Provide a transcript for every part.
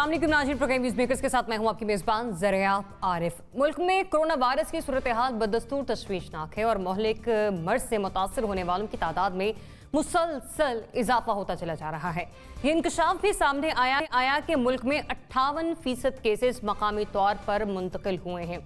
अस्सलाम वालेकुम नाज़रीन, प्रोग्राम न्यूज़ मेकर्स के साथ मैं हूं आपकी मेज़बान ज़रिया आरिफ। मुल्क में कोरोना वायरस की सूरत हाल बदस्तूर तशवीशनाक है और मोहलिक मर्ज से मुतासर होने वालों की तादाद में मुसलसल इजाफा होता चला जा रहा है। ये इंकशाफ भी सामने आया कि मुल्क में 58% केसेस मकामी तौर पर मुंतकिल हुए हैं।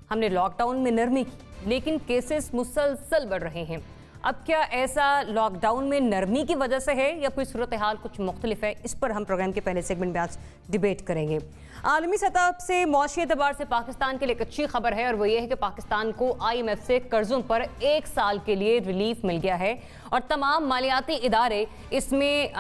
हमने लॉकडाउन में नरमी की, लेकिन केसेस मुसलसल बढ़ रहे हैं। अब क्या ऐसा लॉकडाउन में नरमी की वजह से है या कोई सूरत हाल कुछ मुख्तलिफ है? इस पर हम प्रोग्राम के पहले सेगमेंट में आज डिबेट करेंगे। आलमी सतह से मौशी एतबार से पाकिस्तान के लिए एक अच्छी खबर है और वो ये है कि पाकिस्तान को IMF से कर्जों पर 1 साल के लिए रिलीफ मिल गया है और तमाम मालियाती इदारे इसमें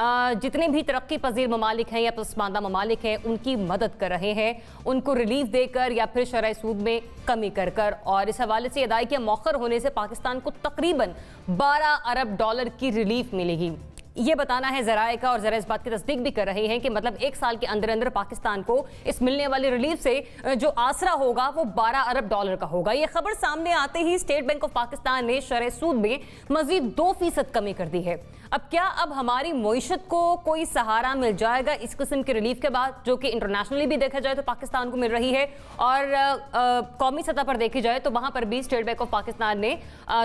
जितने भी तरक्की पजीर ममालिक हैं या पसमानदा ममालिक हैं उनकी मदद कर रहे हैं, उनको रिलीफ देकर या फिर शरह सूद में कमी कर कर। और इस हवाले से अदायगियां मौखर होने से पाकिस्तान को तकरीबन 12 अरब डॉलर की रिलीफ मिलेगी। ये बताना है ज़राए का और ज़रा इस बात की तस्दीक भी कर रहे हैं कि मतलब 1 साल के अंदर अंदर पाकिस्तान को इस मिलने वाली रिलीफ से जो आसरा होगा वो 12 अरब डॉलर का होगा। ये खबर सामने आते ही स्टेट बैंक ऑफ पाकिस्तान ने शरह सूद में मजीद 2% कमी कर दी है। अब क्या अब हमारी मईशत को कोई सहारा मिल जाएगा इस किस्म के रिलीफ के बाद, जो कि इंटरनेशनली भी देखा जाए तो पाकिस्तान को मिल रही है और कौमी सतह पर देखी जाए तो वहां पर भी स्टेट बैंक ऑफ पाकिस्तान ने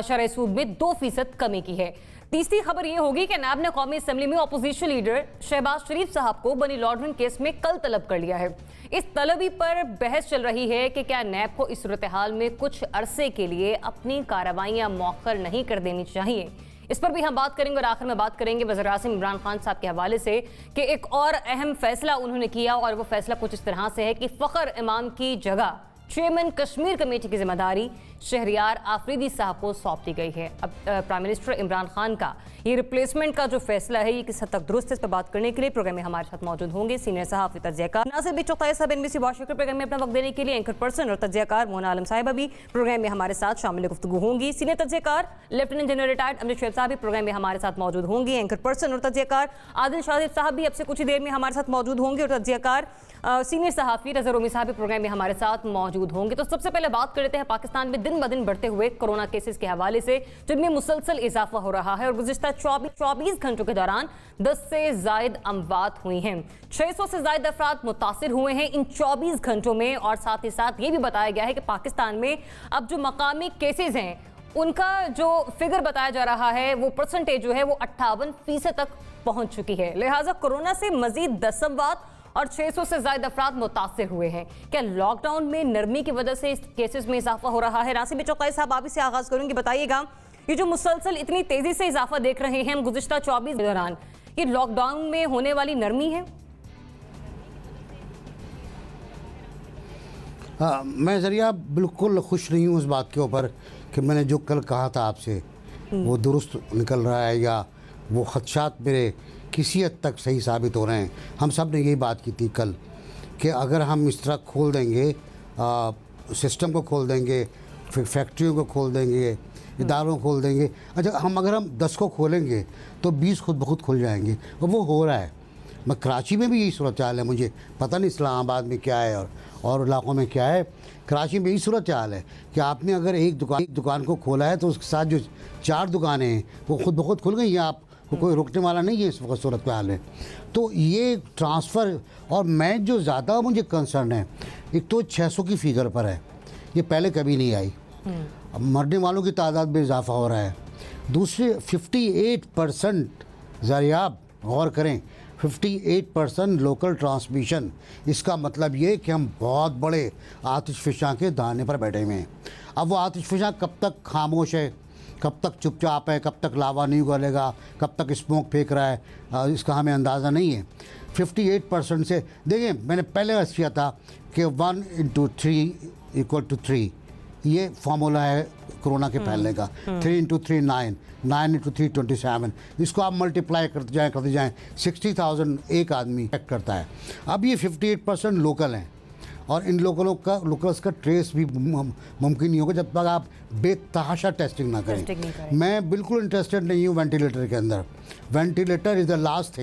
शरह सूद में 2% कमी की है। तीसरी खबर यह होगी कि नायब ने कौमी असम्बली में अपोजिशन लीडर शहबाज शरीफ साहब को मनी लॉन्ड्रिंग केस में कल तलब कर लिया है। इस तलबी पर बहस चल रही है कि क्या नैब को इस सूरत हाल में कुछ अरसे के लिए अपनी कार्रवाइयां मौखर नहीं कर देनी चाहिए। इस पर भी हम बात करेंगे और आखिर में बात करेंगे वज़ीर-ए-आज़म इमरान खान साहब के हवाले से कि एक और अहम फैसला उन्होंने किया और वो फैसला कुछ इस तरह से है कि फ़खर इमाम की जगह चेयरमैन कश्मीर कमेटी की जिम्मेदारी शहरियार आफरीदी साहब को सौंप दी गई है। अब प्राइम मिनिस्टर इमरान खान का ये रिप्लेसमेंट का जो फैसला है ये किस हद तक दुरुस्त है, इस पर बात करने के लिए प्रोग्राम में हमारे साथ मौजूद होंगे सीनियर सहाफ़ी तज्ज़ियाकार नासिर बिन चौताई साहब NBC वाशिंगटन प्रोग्राम में अपना वक्त देने के लिए एंकर पर्सन और तज्ज़ियाकार मोना आलम साहिबा भी प्रोग्राम में हमारे साथ शामिल गुफ्तगू होंगी। सीनियर तज्ज़ियाकार lieutenant general retired Amjad Shoaib साहब भी प्रोग्राम में हमारे साथ मौजूद होंगे। एंकर पर्सन और तज्ज़ियाकार आदिल शाहिद साहब भी अब से कुछ ही देर में हमारे साथ मौजूद होंगे और तज्ज़ियाकार सीनियर सहाफ़ी रज़ा रोमी साहब भी प्रोग्राम में हमारे साथ मौजूद होंगे। तो सबसे पहले बात करते हैं पाकिस्तान में दिन ब दिन बढ़ते हुए कोरोना केसेस के हवाले से, जिनमें मुसलसल इजाफा हो रहा है और गुज़िश्ता 24 घंटों के दौरान 10 से ज़ायद अमवात हुई हैं। 600 से ज़ायद अफराद मुतासिर हुए हैं इन 24 घंटों में। और साथ ही साथ ये भी बताया गया है कि पाकिस्तान में अब जो मकामी केसेस हैं उनका जो फिगर बताया जा रहा है वो परसेंटेज जो है वो 58% तक पहुंच चुकी है। लिहाजा कोरोना से मजीद 10 अमवात और 600 से ज़ायद अफराद मुतासिर हुए हैं। क्या लॉकडाउन में नरमी की वजह से इस केसेस में इजाफा हो रहा है? नासिर बिन चौताई साहब, आप इससे आगाज़ करूँगी, बताइएगा ये जो मुसलसल इतनी तेज़ी से इजाफा देख रहे हैं हम गुज़िश्ता 24 के दौरान, ये लॉकडाउन में होने वाली नरमी है? मैं ज़रिया बिल्कुल खुश नहीं हूँ उस बात के ऊपर कि मैंने जो कल कहा था आपसे वो दुरुस्त निकल रहा है या वो खदशात मेरे किसी हद तक सही साबित हो रहे हैं। हम सब ने यही बात की थी कल कि अगर हम इस तरह खोल देंगे, सिस्टम को खोल देंगे, फिर फैक्ट्रियों को खोल देंगे, इदारों को खोल देंगे, अच्छा अगर हम 10 को खोलेंगे तो 20 खुद ब खुद खुल जाएंगे और वो हो रहा है। मैं कराची में भी यही सूरत हाल है, मुझे पता नहीं इस्लामाबाद में क्या है और इलाक़ों में क्या है। कराची में यही सूरत हाल है कि आपने अगर एक दुकान को खोला है तो उसके साथ जो 4 दुकानें हैं वो खुद ब खुद खुल गई हैं, आप कोई रोकने वाला नहीं है इस वक्त सूरत हाल है। तो ये ट्रांसफ़र, और मैं जो ज़्यादा मुझे कंसर्न है, एक तो 600 की फिगर पर है, ये पहले कभी नहीं आई। अब मरने वालों की तादाद में इजाफा हो रहा है। दूसरे 58% ज़रिया, आप गौर करें, 58% लोकल ट्रांसमिशन। इसका मतलब ये कि हम बहुत बड़े आतिशफ़िशां के दाने पर बैठे हुए हैं। अब वो आतिशफ़िशां कब तक खामोश है, कब तक चुपचाप है, कब तक लावा नहीं उगलेगा, कब तक स्मोक फेंक रहा है, इसका हमें अंदाज़ा नहीं है। 58% से देखिए, मैंने पहले अर्ज़ किया था कि 1 × 3 = 3, ये फार्मूला है कोरोना के फैलने का। 3 × 3 9, 9 × 3 27। इसको आप मल्टीप्लाई करते जाएँ 60,000 एक आदमी चेक करता है। अब ये 58% लोकल हैं और इन लोकल्स का ट्रेस भी मुमकिन नहीं होगा जब तक आप बेतहाशा टेस्टिंग ना करें। मैं बिल्कुल इंटरेस्टेड नहीं हूँ वेंटिलेटर के अंदर। Ventilator is the last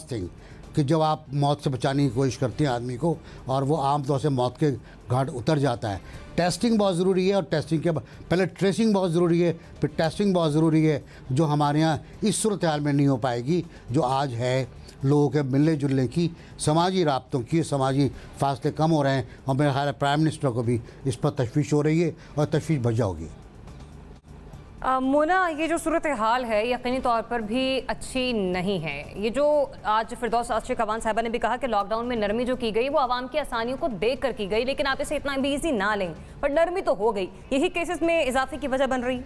thing, कि जब आप मौत से बचाने की कोशिश करते हैं आदमी को और वो आमतौर से मौत के घाट उतर जाता है। टेस्टिंग बहुत ज़रूरी है और टेस्टिंग के पहले ट्रेसिंग बहुत ज़रूरी है, फिर टेस्टिंग बहुत ज़रूरी है, जो हमारे यहाँ इस सूरत हाल में नहीं हो पाएगी जो आज है। लोगों के मिलने जुलने की, समाजी राब्तों की, समाजी फासले कम हो रहे हैं और मेरा ख्याल है प्राइम मिनिस्टर को भी इस पर तशवीश हो रही है और तशवीश बढ़ जाओगी। मोना, ये जो सूरत हाल है यकीनी तौर पर भी अच्छी नहीं है। ये जो आज फिरदौस आशिक अवान साहिबा ने भी कहा कि लॉकडाउन में नरमी जो की गई वो आवाम की आसानियों को देख कर की गई, लेकिन आप इसे इतना भी ईजी ना लें, पर नरमी तो हो गई। यही केसेस में इजाफे की वजह बन रही।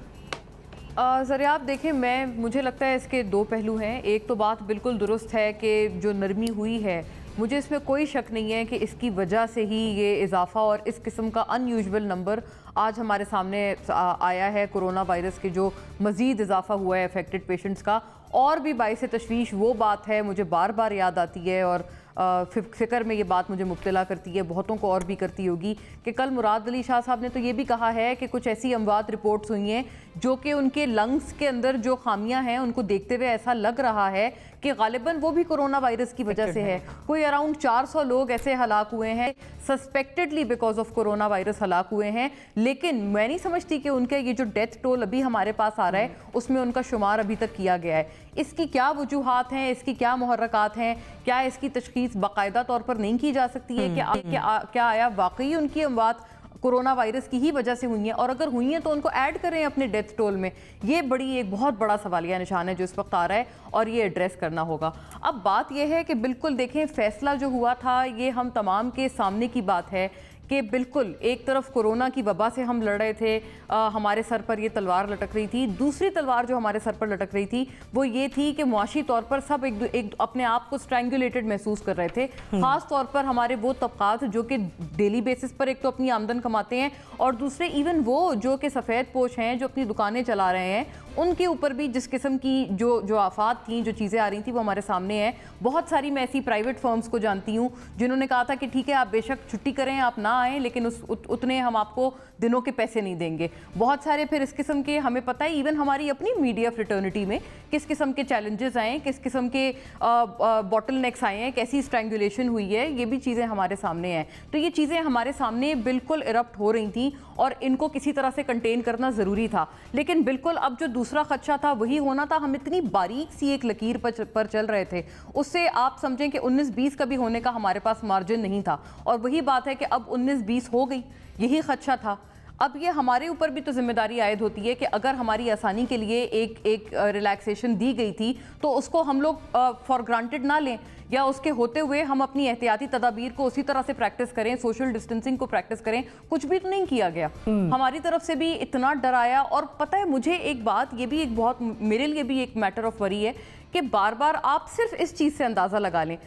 ज़रा आप देखें, मुझे लगता है इसके दो पहलू हैं। एक तो बात बिल्कुल दुरुस्त है कि जो नरमी हुई है, मुझे इसमें कोई शक नहीं है कि इसकी वजह से ही ये इजाफा और इस किस्म का अनयूजुअल नंबर आज हमारे सामने आया है। कोरोना वायरस के जो मज़ीद इजाफा हुआ है अफेक्टेड पेशेंट्स का। और भी बाइस तशवीश वो बात है, मुझे बार बार याद आती है और फ़िक्र में ये बात मुझे मुब्तला करती है, बहुतों को और भी करती होगी, कि कल मुराद अली शाह साहब ने तो ये भी कहा है कि कुछ ऐसी अमवात रिपोर्ट्स हुई हैं जो कि उनके लंग्स के अंदर जो खामियां हैं उनको देखते हुए ऐसा लग रहा है कि गालिबन वो भी कोरोना वायरस की वजह से है। कोई अराउंड 400 लोग ऐसे हलाक हुए हैं सस्पेक्टेडली बिकॉज ऑफ कोरोना वायरस हलाक हुए हैं, लेकिन मैं नहीं समझती कि उनका ये जो डेथ टोल अभी हमारे पास आ रहा है उसमें उनका शुमार अभी तक किया गया है। इसकी क्या वजूहात हैं, इसकी क्या मुहर्रकात हैं, क्या इसकी तशखीस बाकायदा तौर पर नहीं की जा सकती है कि क्या आया वाकई उनकी अमवात कोरोना वायरस की ही वजह से हुई हैं, और अगर हुई हैं तो उनको ऐड करें अपने डेथ टोल में। ये एक बहुत बड़ा सवालिया निशान है जो इस वक्त आ रहा है और ये एड्रेस करना होगा। अब बात यह है कि बिल्कुल देखें, फैसला जो हुआ था ये हम तमाम के सामने की बात है कि बिल्कुल एक तरफ कोरोना की वबा से हम लड़ रहे थे, हमारे सर पर ये तलवार लटक रही थी। दूसरी तलवार जो हमारे सर पर लटक रही थी वो ये थी कि मुआशी तौर पर सब एक अपने आप को स्ट्रैंगुलेटेड महसूस कर रहे थे। ख़ास तौर पर हमारे वो तबकात जो कि डेली बेसिस पर एक तो अपनी आमदन कमाते हैं और दूसरे इवन वो जो कि सफ़ेद पोश हैं जो अपनी दुकानें चला रहे हैं, उनके ऊपर भी जिस किस्म की जो आफात थी, जो चीज़ें आ रही थी वो हमारे सामने हैं। बहुत सारी मैं ऐसी प्राइवेट फर्म्स को जानती हूँ जिन्होंने कहा था कि ठीक है आप बेशक छुट्टी करें, आप ना आएँ, लेकिन उतने हम आपको दिनों के पैसे नहीं देंगे। बहुत सारे फिर इस किस्म के हमें पता है इवन हमारी अपनी मीडिया फ्रेटर्निटी में किस किस्म के चैलेंजेस आए, किस किस्म के बॉटल नेक्स आए हैं, कैसी स्ट्रैंगुलेशन हुई है, ये भी चीज़ें हमारे सामने हैं। तो ये चीज़ें हमारे सामने बिल्कुल इरप्ट हो रही थी और इनको किसी तरह से कंटेन करना ज़रूरी था। लेकिन बिल्कुल अब जो दूसरा खदशा था वही होना था। हम इतनी बारीक सी एक लकीर पर चल रहे थे, उससे आप समझें कि 19-20 का भी होने का हमारे पास मार्जिन नहीं था। और वही बात है कि अब 19-20 हो गई, यही खदशा था। अब ये हमारे ऊपर भी तो जिम्मेदारी आयद होती है कि अगर हमारी आसानी के लिए एक रिलैक्सेशन दी गई थी तो उसको हम लोग फॉर ग्रांटेड ना लें, या उसके होते हुए हम अपनी एहतियाती तदाबीर को उसी तरह से प्रैक्टिस करें, सोशल डिस्टेंसिंग को प्रैक्टिस करें। कुछ भी तो नहीं किया गया, हमारी तरफ से भी इतना डराया। और पता है मुझे एक बात, ये भी एक बहुत मेरे लिए भी एक मैटर ऑफ वरी है कि बार बार आप सिर्फ इस चीज़ से अंदाज़ा लगा लें,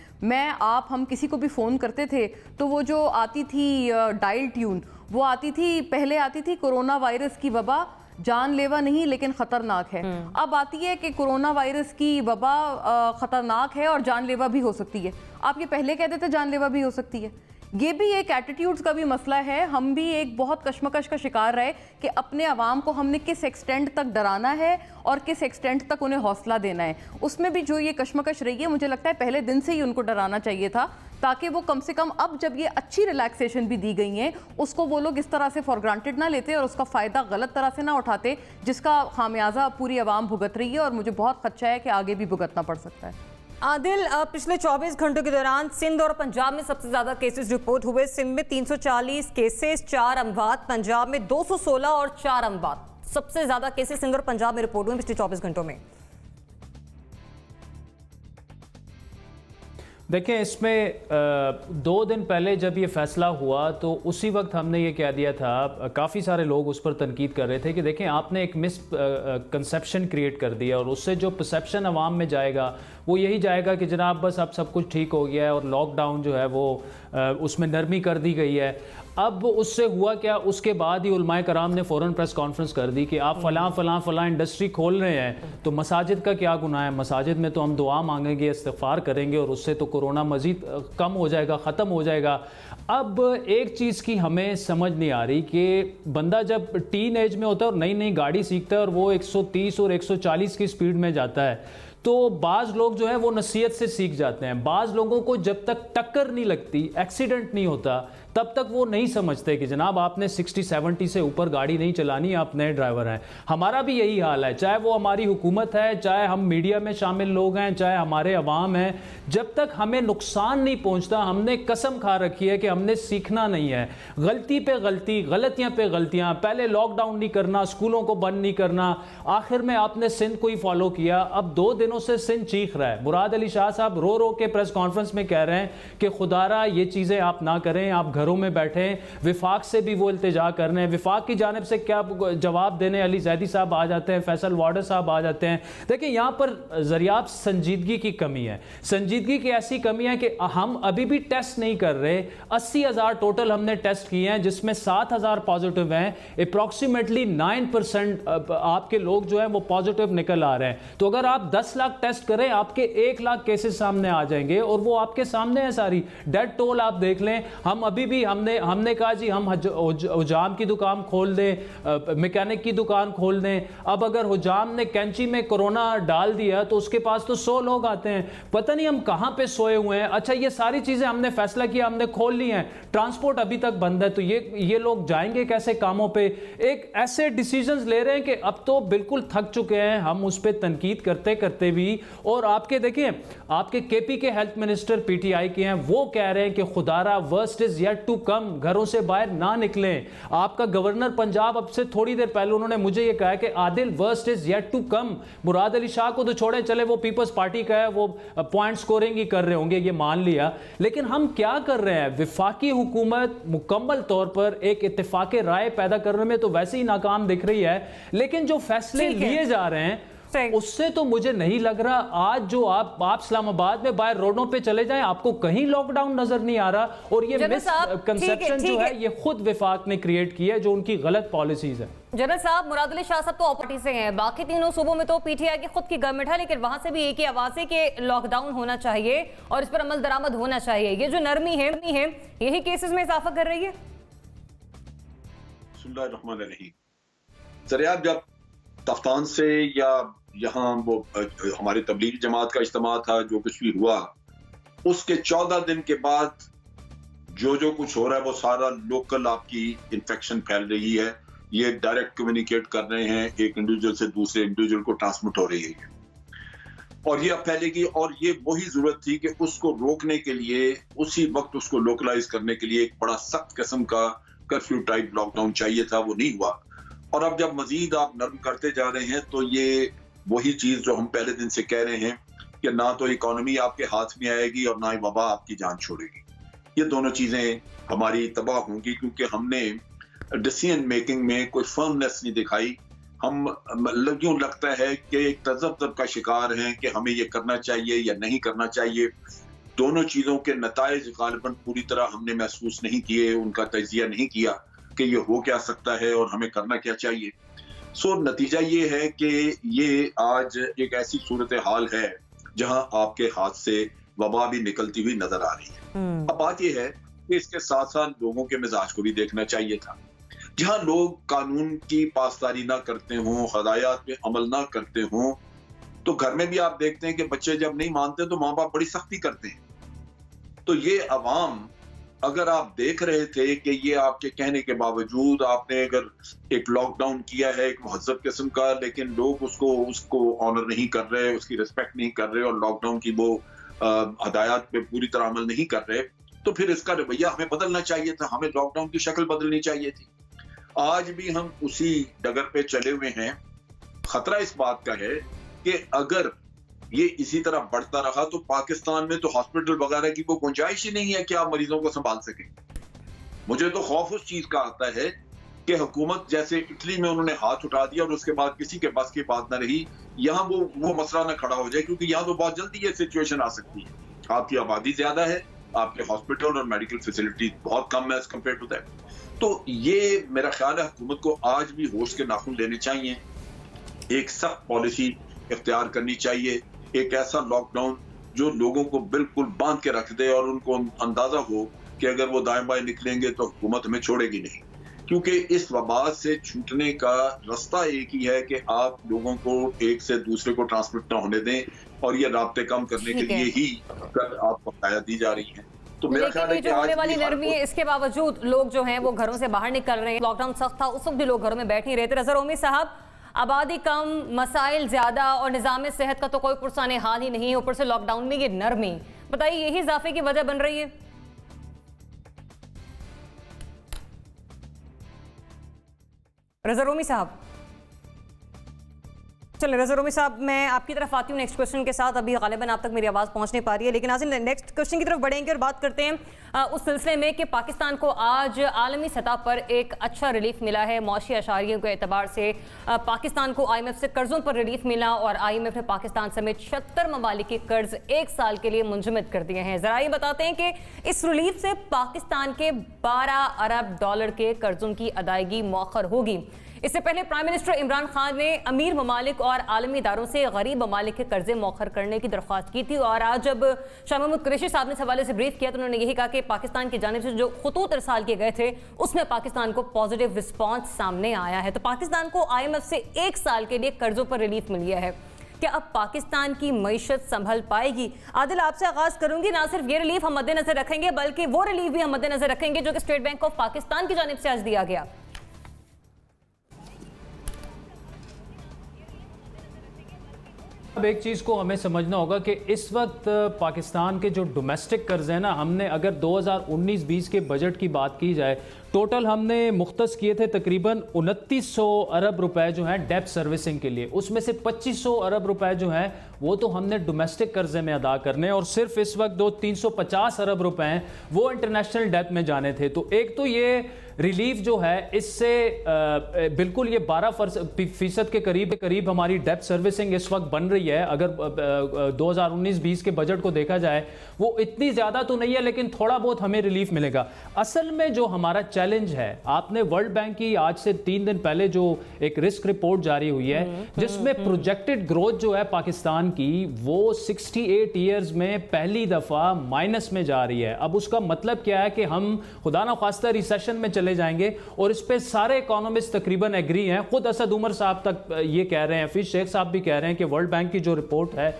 हम किसी को भी फ़ोन करते थे तो वो जो आती थी डायल ट्यून, वो आती थी, पहले आती थी कोरोना वायरस की वबा जानलेवा नहीं लेकिन ख़तरनाक है। अब आती है कि कोरोना वायरस की वबा ख़तरनाक है और जानलेवा भी हो सकती है। आप ये पहले कहते थे जानलेवा भी हो सकती है। ये भी एक एटीट्यूड्स का भी मसला है। हम भी एक बहुत कशमकश का शिकार रहे कि अपने अवाम को हमने किस एक्सटेंट तक डराना है और किस एक्सटेंट तक उन्हें हौसला देना है। उसमें भी जो ये कशमकश रही है, मुझे लगता है पहले दिन से ही उनको डराना चाहिए था, ताकि वो कम से कम अब जब ये अच्छी रिलैक्सेशन भी दी गई हैं उसको वो लोग इस तरह से फॉर ग्रांटेड ना लेते और उसका फ़ायदा गलत तरह से ना उठाते, जिसका खामियाजा पूरी आवाम भुगत रही है और मुझे बहुत खदशा है कि आगे भी भुगतना पड़ सकता है। आदिल, पिछले 24 घंटों के दौरान सिंध और पंजाब में सबसे ज़्यादा केसेस रिपोर्ट हुए। सिंध में 340 केसेस, 4 अमवात, पंजाब में 216 और 4 अमवात। सबसे ज़्यादा केसेस सिंध और पंजाब में रिपोर्ट हुए पिछले 24 घंटों में। देखिए, इसमें 2 दिन पहले जब ये फैसला हुआ तो उसी वक्त हमने ये कह दिया था, काफ़ी सारे लोग उस पर तनकीद कर रहे थे कि देखें आपने एक मिस कंसेप्शन क्रिएट कर दिया और उससे जो परसेप्शन अवाम में जाएगा वो यही जाएगा कि जनाब बस अब सब कुछ ठीक हो गया है और लॉकडाउन जो है वो उसमें नरमी कर दी गई है। अब उससे हुआ क्या, उसके बाद ही उलमाए कराम ने फ़ौरन प्रेस कॉन्फ्रेंस कर दी कि आप फ़लाँ इंडस्ट्री खोल रहे हैं तो मसाजिद का क्या गुनाह है, मसाजिद में तो हम दुआ मांगेंगे, इस्तिग़फ़ार करेंगे और उससे तो कोरोना मज़ीद कम हो जाएगा, ख़त्म हो जाएगा। अब एक चीज़ की हमें समझ नहीं आ रही कि बंदा जब टीन एज में होता है और नई नई गाड़ी सीखता है और वो 130 और 140 की स्पीड में जाता है तो बाज़ लोग जो है वो नसीहत से सीख जाते हैं। बाज़ लोगों को जब तक टक्कर नहीं लगती, एक्सीडेंट नहीं होता, तब तक वो नहीं समझते कि जनाब आपने 60-70 से ऊपर गाड़ी नहीं चलानी, आप नए ड्राइवर हैं। हमारा भी यही हाल है, चाहे वो हमारी हुकूमत है, चाहे हम मीडिया में शामिल लोग हैं, चाहे हमारे अवाम हैं। जब तक हमें नुकसान नहीं पहुंचता, हमने कसम खा रखी है कि हमने सीखना नहीं है। गलती पे गलती, गलतियां पे गलतियां, पहले लॉकडाउन नहीं करना, स्कूलों को बंद नहीं करना, आखिर में आपने सिंध को ही फॉलो किया। अब 2 दिनों से सिंध चीख रहा है। मुराद अली शाह साहब रो रो के प्रेस कॉन्फ्रेंस में कह रहे हैं कि खुदारा ये चीज़ें आप ना करें, आप घरों में बैठे। विफाक से भी वो इल्तिजा कर रहे हैं, विफाक की जानिब से क्या जवाब देने अली जैदी साहब आ जाते हैं, फैसल वार्डर साहब आ जाते हैं। देखिए यहाँ पर ज़रियाब संजीदगी की कमी है, संजीदगी की ऐसी कमी है कि हम अभी भी टेस्ट नहीं कर रहे। 80,000 टोटल हमने टेस्ट किए हैं, जिसमें 7,000 पॉजिटिव हैं। अप्रॉक्सीमेटली 9% आपके लोग जो हैं वो पॉजिटिव निकल आ रहे हैं। तो अगर आप 10 लाख टेस्ट करें, आपके 1 लाख केसेस सामने आ जाएंगे और वो आपके सामने है सारी। डेड टोल आप देख लें, हम अभी भी हमने कहा जी हम हुजाम की दुकान खोल दें, मैकेनिक की दुकान खोल दें। अब अगर हुजाम ने कैंची में कोरोना डाल दिया तो उसके पास तो 100 लोग आते हैं, पता नहीं हम कहां पे सोए हुए हैं। अच्छा, ये सारी चीजें हमने फैसला किया, हमने खोल ली हैं, ट्रांसपोर्ट अभी तक बंद है, तो ये लोग जाएंगे कैसे कामों पे। एक ऐसे डिसीजंस ले रहे हैं कि अब तो बिल्कुल थक चुके हैं हम उस पर तनकीद करते करते भी। और आपके देखिए, आपके केपी के हेल्थ मिनिस्टर पीटीआई के हैं, वो कह रहे हैं कि खुदारा worst is yet to come, घरों से बाहर ना निकलें। आपका गवर्नर पंजाब अब से थोड़ी देर पहले उन्होंने मुझे ये कहा कि Adil worst is yet to come. Murad Ali Shah को तो छोड़े चले, वो पीपल्स पार्टी का है, वो पॉइंट स्कोरिंग ही कर रहे होंगे, ये मान लिया। लेकिन हम क्या कर रहे हैं? विफाकी हुकूमत मुकम्मल तौर पर एक इत्तेफाक राय पैदा करने में तो वैसे ही नाकाम दिख रही है, लेकिन जो फैसले लिए जा रहे हैं उससे तो मुझे नहीं लग रहा। आज जो आप इस्लामाबाद में बाहर रोडों पे चले जाएं, आपको कहीं लॉकडाउन नजर नहीं आ रहा। और ये मिसकंसेप्शन जो है ये खुद विफाक ने क्रिएट की है, जो उनकी गलत पॉलिसीज है। जनरल साहब, मुराद अली शाह साहब तो ऑपोजिट से हैं, बाकी तीनों सूबों में तो पीटीआई की खुद की गवर्नमेंट है, लेकिन वहां से भी एक ही आवाज है कि लॉकडाउन होना चाहिए और इस पर अमल दरामद होना चाहिए। ये जो नरमी है यही केसेस में इजाफा कर रही है। जरियाब जब तफ्तान से या यहाँ वो हमारी तबलीगी जमात का इज्तिमा था, जो कुछ भी हुआ, उसके 14 दिन के बाद जो कुछ हो रहा है वो सारा लोकल आपकी इन्फेक्शन फैल रही है। ये डायरेक्ट कम्युनिकेट कर रहे हैं, एक इंडिविजुअल से दूसरे इंडिविजुअल को ट्रांसमिट हो रही है और ये अब फैलेगी। और ये वही जरूरत थी कि उसको रोकने के लिए, उसी वक्त उसको लोकलाइज करने के लिए एक बड़ा सख्त किस्म का कर्फ्यू टाइप लॉकडाउन चाहिए था, वो नहीं हुआ। और अब जब मजीद आप नर्म करते जा रहे हैं तो ये वही चीज जो हम पहले दिन से कह रहे हैं कि ना तो इकोनॉमी आपके हाथ में आएगी और ना ही वबा आपकी जान छोड़ेगी। ये दोनों चीजें हमारी तबाह होंगी, क्योंकि हमने डिसीजन मेकिंग में कोई फर्मनेस नहीं दिखाई। हम यूं लगता है कि एक तजब्जब का शिकार हैं कि हमें ये करना चाहिए या नहीं करना चाहिए। दोनों चीजों के नताइज गालिबन पूरी तरह हमने महसूस नहीं किए, उनका तजिया नहीं किया कि ये हो क्या सकता है और हमें करना क्या चाहिए। सो नतीजा ये है कि ये आज एक ऐसी सूरत हाल है जहां आपके हाथ से वबा भी निकलती हुई नजर आ रही है। अब बात यह है कि इसके साथ साथ लोगों के मिजाज को भी देखना चाहिए था। जहां लोग कानून की पासदारी ना करते हों, हदायत पे अमल ना करते हों, तो घर में भी आप देखते हैं कि बच्चे जब नहीं मानते तो माँ बाप बड़ी सख्ती करते हैं। तो ये अवाम, अगर आप देख रहे थे कि ये आपके कहने के बावजूद आपने अगर एक लॉकडाउन किया है एक महज़ब किस्म का, लेकिन लोग उसको ऑनर नहीं कर रहे, उसकी रिस्पेक्ट नहीं कर रहे और लॉकडाउन की वो हदायत पे पूरी तरह अमल नहीं कर रहे, तो फिर इसका रवैया हमें बदलना चाहिए था, हमें लॉकडाउन की शक्ल बदलनी चाहिए थी। आज भी हम उसी डगर पे चले हुए हैं। खतरा इस बात का है कि अगर ये इसी तरह बढ़ता रहा तो पाकिस्तान में तो हॉस्पिटल वगैरह की कोई गुंजाइश ही नहीं है कि आप मरीजों को संभाल सकें। मुझे तो खौफ उस चीज का आता है कि हुकूमत, जैसे इटली में उन्होंने हाथ उठा दिया और उसके बाद किसी के बस की बात ना रही, यहाँ वो मसला ना खड़ा हो जाए, क्योंकि यहाँ तो बहुत जल्दी ये सिचुएशन आ सकती है। आपकी आबादी ज्यादा है, आपके हॉस्पिटल और मेडिकल फैसिलिटी बहुत कम है एज कम्पेयर टू दैट। तो ये मेरा ख्याल है हुकूमत को आज भी होश के नाखून लेने चाहिए, एक सख्त पॉलिसी इख्तियार करनी चाहिए, एक ऐसा लॉकडाउन जो लोगों को बिल्कुल बांध के रख दे और उनको अंदाजा हो कि अगर वो दाएं बाएं निकलेंगे तो हुकूमत हमें छोड़ेगी नहीं। क्योंकि इस वबा से छूटने का रास्ता एक ही है कि आप लोगों को एक से दूसरे को ट्रांसमिट ना होने दें। और ये राब्ते कम करने के लिए ही कल आपको हिदायत दी जा रही है। तो मेरा ख्याल है कि जो होने आज वाली नरमी है, इसके बावजूद लोग जो हैं वो घरों से बाहर निकल रहे हैं। लॉकडाउन सख्त था, उस वक्त भी लोग घरों में बैठ नहीं रहे थे। रज़ा रोमी साहब, आबादी कम, मसाइल ज्यादा और निज़ाम सेहत का तो कोई पुरसाने हाल ही नहीं है, ऊपर से लॉकडाउन में ये नरमी, बताइए यही इजाफे की वजह बन रही है? रज़ा रोमी साहब, चलिए रज़ा रोमी साहब, मैं आपकी तरफ आती हूँ नेक्स्ट क्वेश्चन के साथ। अभी गालिबन आप तक मेरी आवाज़ पहुँच नहीं पा रही है, लेकिन आज नेक्स्ट क्वेश्चन की तरफ बढ़ेंगे और बात करते हैं उस सिलसिले में कि पाकिस्तान को आज आलमी सतह पर एक अच्छा रिलीफ मिला है। मौशी अशारियों के एतबार से पाकिस्तान को IMF से कर्ज़ों पर रिलीफ मिला और IMF ने पाकिस्तान समेत 76 ममालिक के कर्ज 1 साल के लिए मुंजमद कर दिए हैं। ज़रा ये बताते हैं कि इस रिलीफ से पाकिस्तान के 12 अरब डॉलर के कर्जों की अदायगी मौखर होगी। इससे पहले प्राइम मिनिस्टर इमरान खान ने अमीर ममालिक और आलमी इदारों से गरीब ममालिक के कर्जे मौखर करने की दरख्वास्त की थी और आज जब शाह महमूद कुरैशी साहब ने इस हवाले से ब्रीफ किया तो उन्होंने यही कहा कि पाकिस्तान की जानिब से जो खतूत इरसाल किए गए थे उसमें पाकिस्तान को पॉजिटिव रिस्पॉन्स सामने आया है। तो पाकिस्तान को IMF से 1 साल के लिए कर्जों पर रिलीफ मिल गया है। क्या अब पाकिस्तान की मईशत संभल पाएगी? आदिल, आपसे आगाज करूंगी। ना सिर्फ ये रिलीफ हम मद्देनजर रखेंगे बल्कि वो रिलीफ भी हम मद्देनजर रखेंगे जो कि स्टेट बैंक ऑफ पाकिस्तान की जानिब से आज दिया गया। अब एक चीज़ को हमें समझना होगा कि इस वक्त पाकिस्तान के जो डोमेस्टिक कर्ज है ना, हमने अगर 2019-20 के बजट की बात की जाए, टोटल हमने मुख्तस किए थे तकरीबन 2900 अरब रुपए जो हैं डेब्ट सर्विसिंग के लिए। उसमें से 2500 अरब रुपए जो हैं वो तो हमने डोमेस्टिक कर्जे में अदा करने और सिर्फ इस वक्त 350 अरब रुपए हैं वो इंटरनेशनल डेट में जाने थे। तो एक तो ये रिलीफ जो है इससे बिल्कुल ये 12% के करीब हमारी डेब्ट सर्विसिंग इस वक्त बन रही है। अगर 2019-20 के बजट को देखा जाए वो इतनी ज़्यादा तो नहीं है लेकिन थोड़ा बहुत हमें रिलीफ मिलेगा। असल में जो हमारा चैलेंज है, आपने वर्ल्ड बैंक की आज से 3 दिन पहले जो एक रिस्क रिपोर्ट जारी हुई है जिसमें प्रोजेक्टेड ग्रोथ जो है पाकिस्तान की वो 68 ईयर्स में पहली दफा माइनस में जा रही है। अब उसका मतलब क्या है कि हम खुदा ना खास्ता रिसेशन में चले जाएंगे और इस पे सारे इकोनॉमिस्ट तकरीबन एग्री हैं। खुद असद उमर साहब तक ये कह रहे हैं, हफीज शेख साहब भी कह रहे हैं कि वर्ल्ड बैंक की जो रिपोर्ट है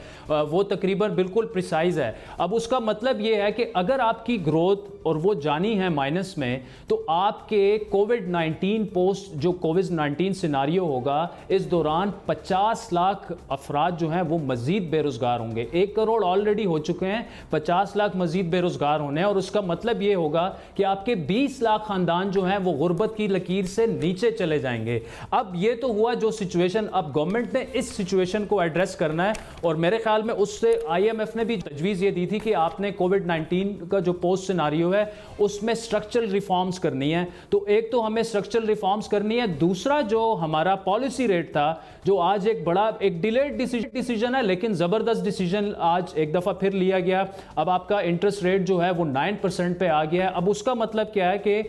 वो तकरीबन बिल्कुल प्रिसाइज है। अब उसका मतलब ये है कि अगर आपकी ग्रोथ और वो जानी है माइनस में तो आपके कोविड-19 पोस्ट जो कोविड-19 सिनारियो होगा इस दौरान 50 लाख अफराद जो हैं वो मजीद बेरोजगार होंगे। 1 करोड़ ऑलरेडी हो चुके हैं, 50 लाख मजीद बेरोजगार होने हैं और उसका मतलब ये होगा कि आपके 20 लाख खानदान जो हैं वो गुर्बत की लकीर से नीचे चले जाएंगे। अब ये तो हुआ जो सिचुएशन, अब गवर्नमेंट ने इस सिचुएशन को एड्रेस करना है और मेरे ख्याल में उससे IMF ने भी तजवीज़ ये दी थी कि आपने कोविड-19 का जो पोस्ट सिनारियो है उसमें स्ट्रक्चरल रिफॉर्म्स करनी है। तो एक तो हमें स्ट्रक्चरल रिफॉर्म्स करनी है, दूसरा जो हमारा पॉलिसी रेट था जो आज एक डिलेड डिसीजन है लेकिन ज़बरदस्त डिसीजन आज एक दफ़ा फिर लिया गया। अब आपका इंटरेस्ट रेट जो है वो 9% पे आ गया है। अब उसका मतलब क्या है कि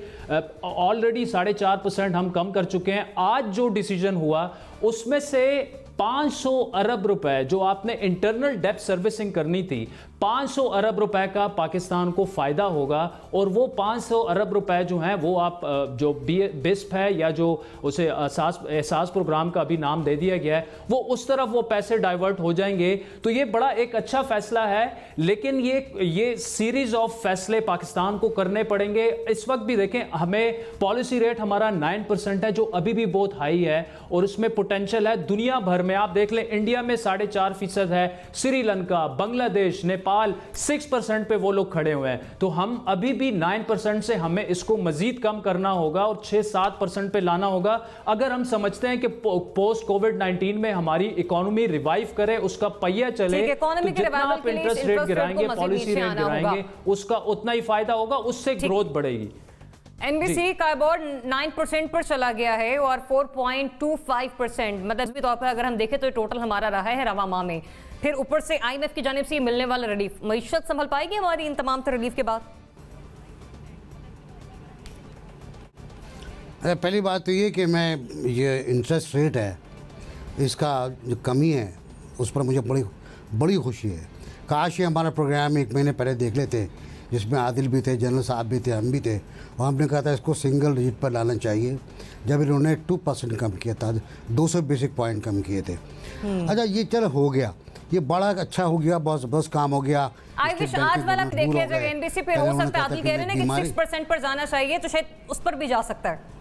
ऑलरेडी 4.5% हम कम कर चुके हैं। आज जो डिसीजन हुआ उसमें से 500 अरब रुपए जो आपने इंटरनल डेब्ट सर्विसिंग करनी थी, 500 अरब रुपए का पाकिस्तान को फायदा होगा और वो 500 अरब रुपए जो हैं वो आप जो बिस्प है या जो उसे एहसास प्रोग्राम का अभी नाम दे दिया गया है वो उस तरफ वो पैसे डाइवर्ट हो जाएंगे। तो ये बड़ा एक अच्छा फैसला है लेकिन ये सीरीज ऑफ फैसले पाकिस्तान को करने पड़ेंगे। इस वक्त भी देखें हमें पॉलिसी रेट हमारा 9% है जो अभी भी बहुत हाई है और उसमें पोटेंशियल है। दुनिया भर में आप देख लें, इंडिया में 4.5% है, श्रीलंका, बांग्लादेश, नेपाल 6% पे वो लोग खड़े हुए हैं। तो हम अभी भी 9% से हमें इसको मजीद कम करना होगा और 6-7% पे लाना होगा अगर हम समझते हैं कि पोस्ट कोविड-19 में हमारी इकोनॉमी रिवाइव करे, उसका पहिया चले। तो जितना आप इंटरेस्ट रेट गिराएंगे, पॉलिसी रेट गिराएंगे, उसका उतना ही फायदा होगा, उससे ग्रोथ बढ़ेगी। NBC का बोर्ड 9% पर चला गया है और 4.25% मतलब तौर पर अगर हम देखें तो टोटल हमारा रहा है रवा माह में। फिर ऊपर से IMF की जानिब से मिलने वाला रिलीफ, मईशत संभल पाएगी हमारी इन तमाम रिलीफ के बाद? पहली बात तो ये कि मैं ये इंटरेस्ट रेट है इसका जो कमी है उस पर मुझे बड़ी खुशी है। काश ये हमारा प्रोग्राम 1 महीने पहले देख लेते जिसमें आदिल भी थे, जनरल साहब भी थे, हम भी थे और हमने कहा था इसको सिंगल डिजिट पर लाना चाहिए, जब इन्होंने 2% कम किया था, 200 बेसिक पॉइंट कम किए थे। अच्छा ये चल हो गया, ये बड़ा अच्छा हो गया, बस काम हो गया। आई विश आज वाला देखिए जब एनबीसी पे हो सकता है, आदिल कह रहे हैं ना कि 6% पर जाना चाहिए, तो शायद उस पर भी जा सकता है।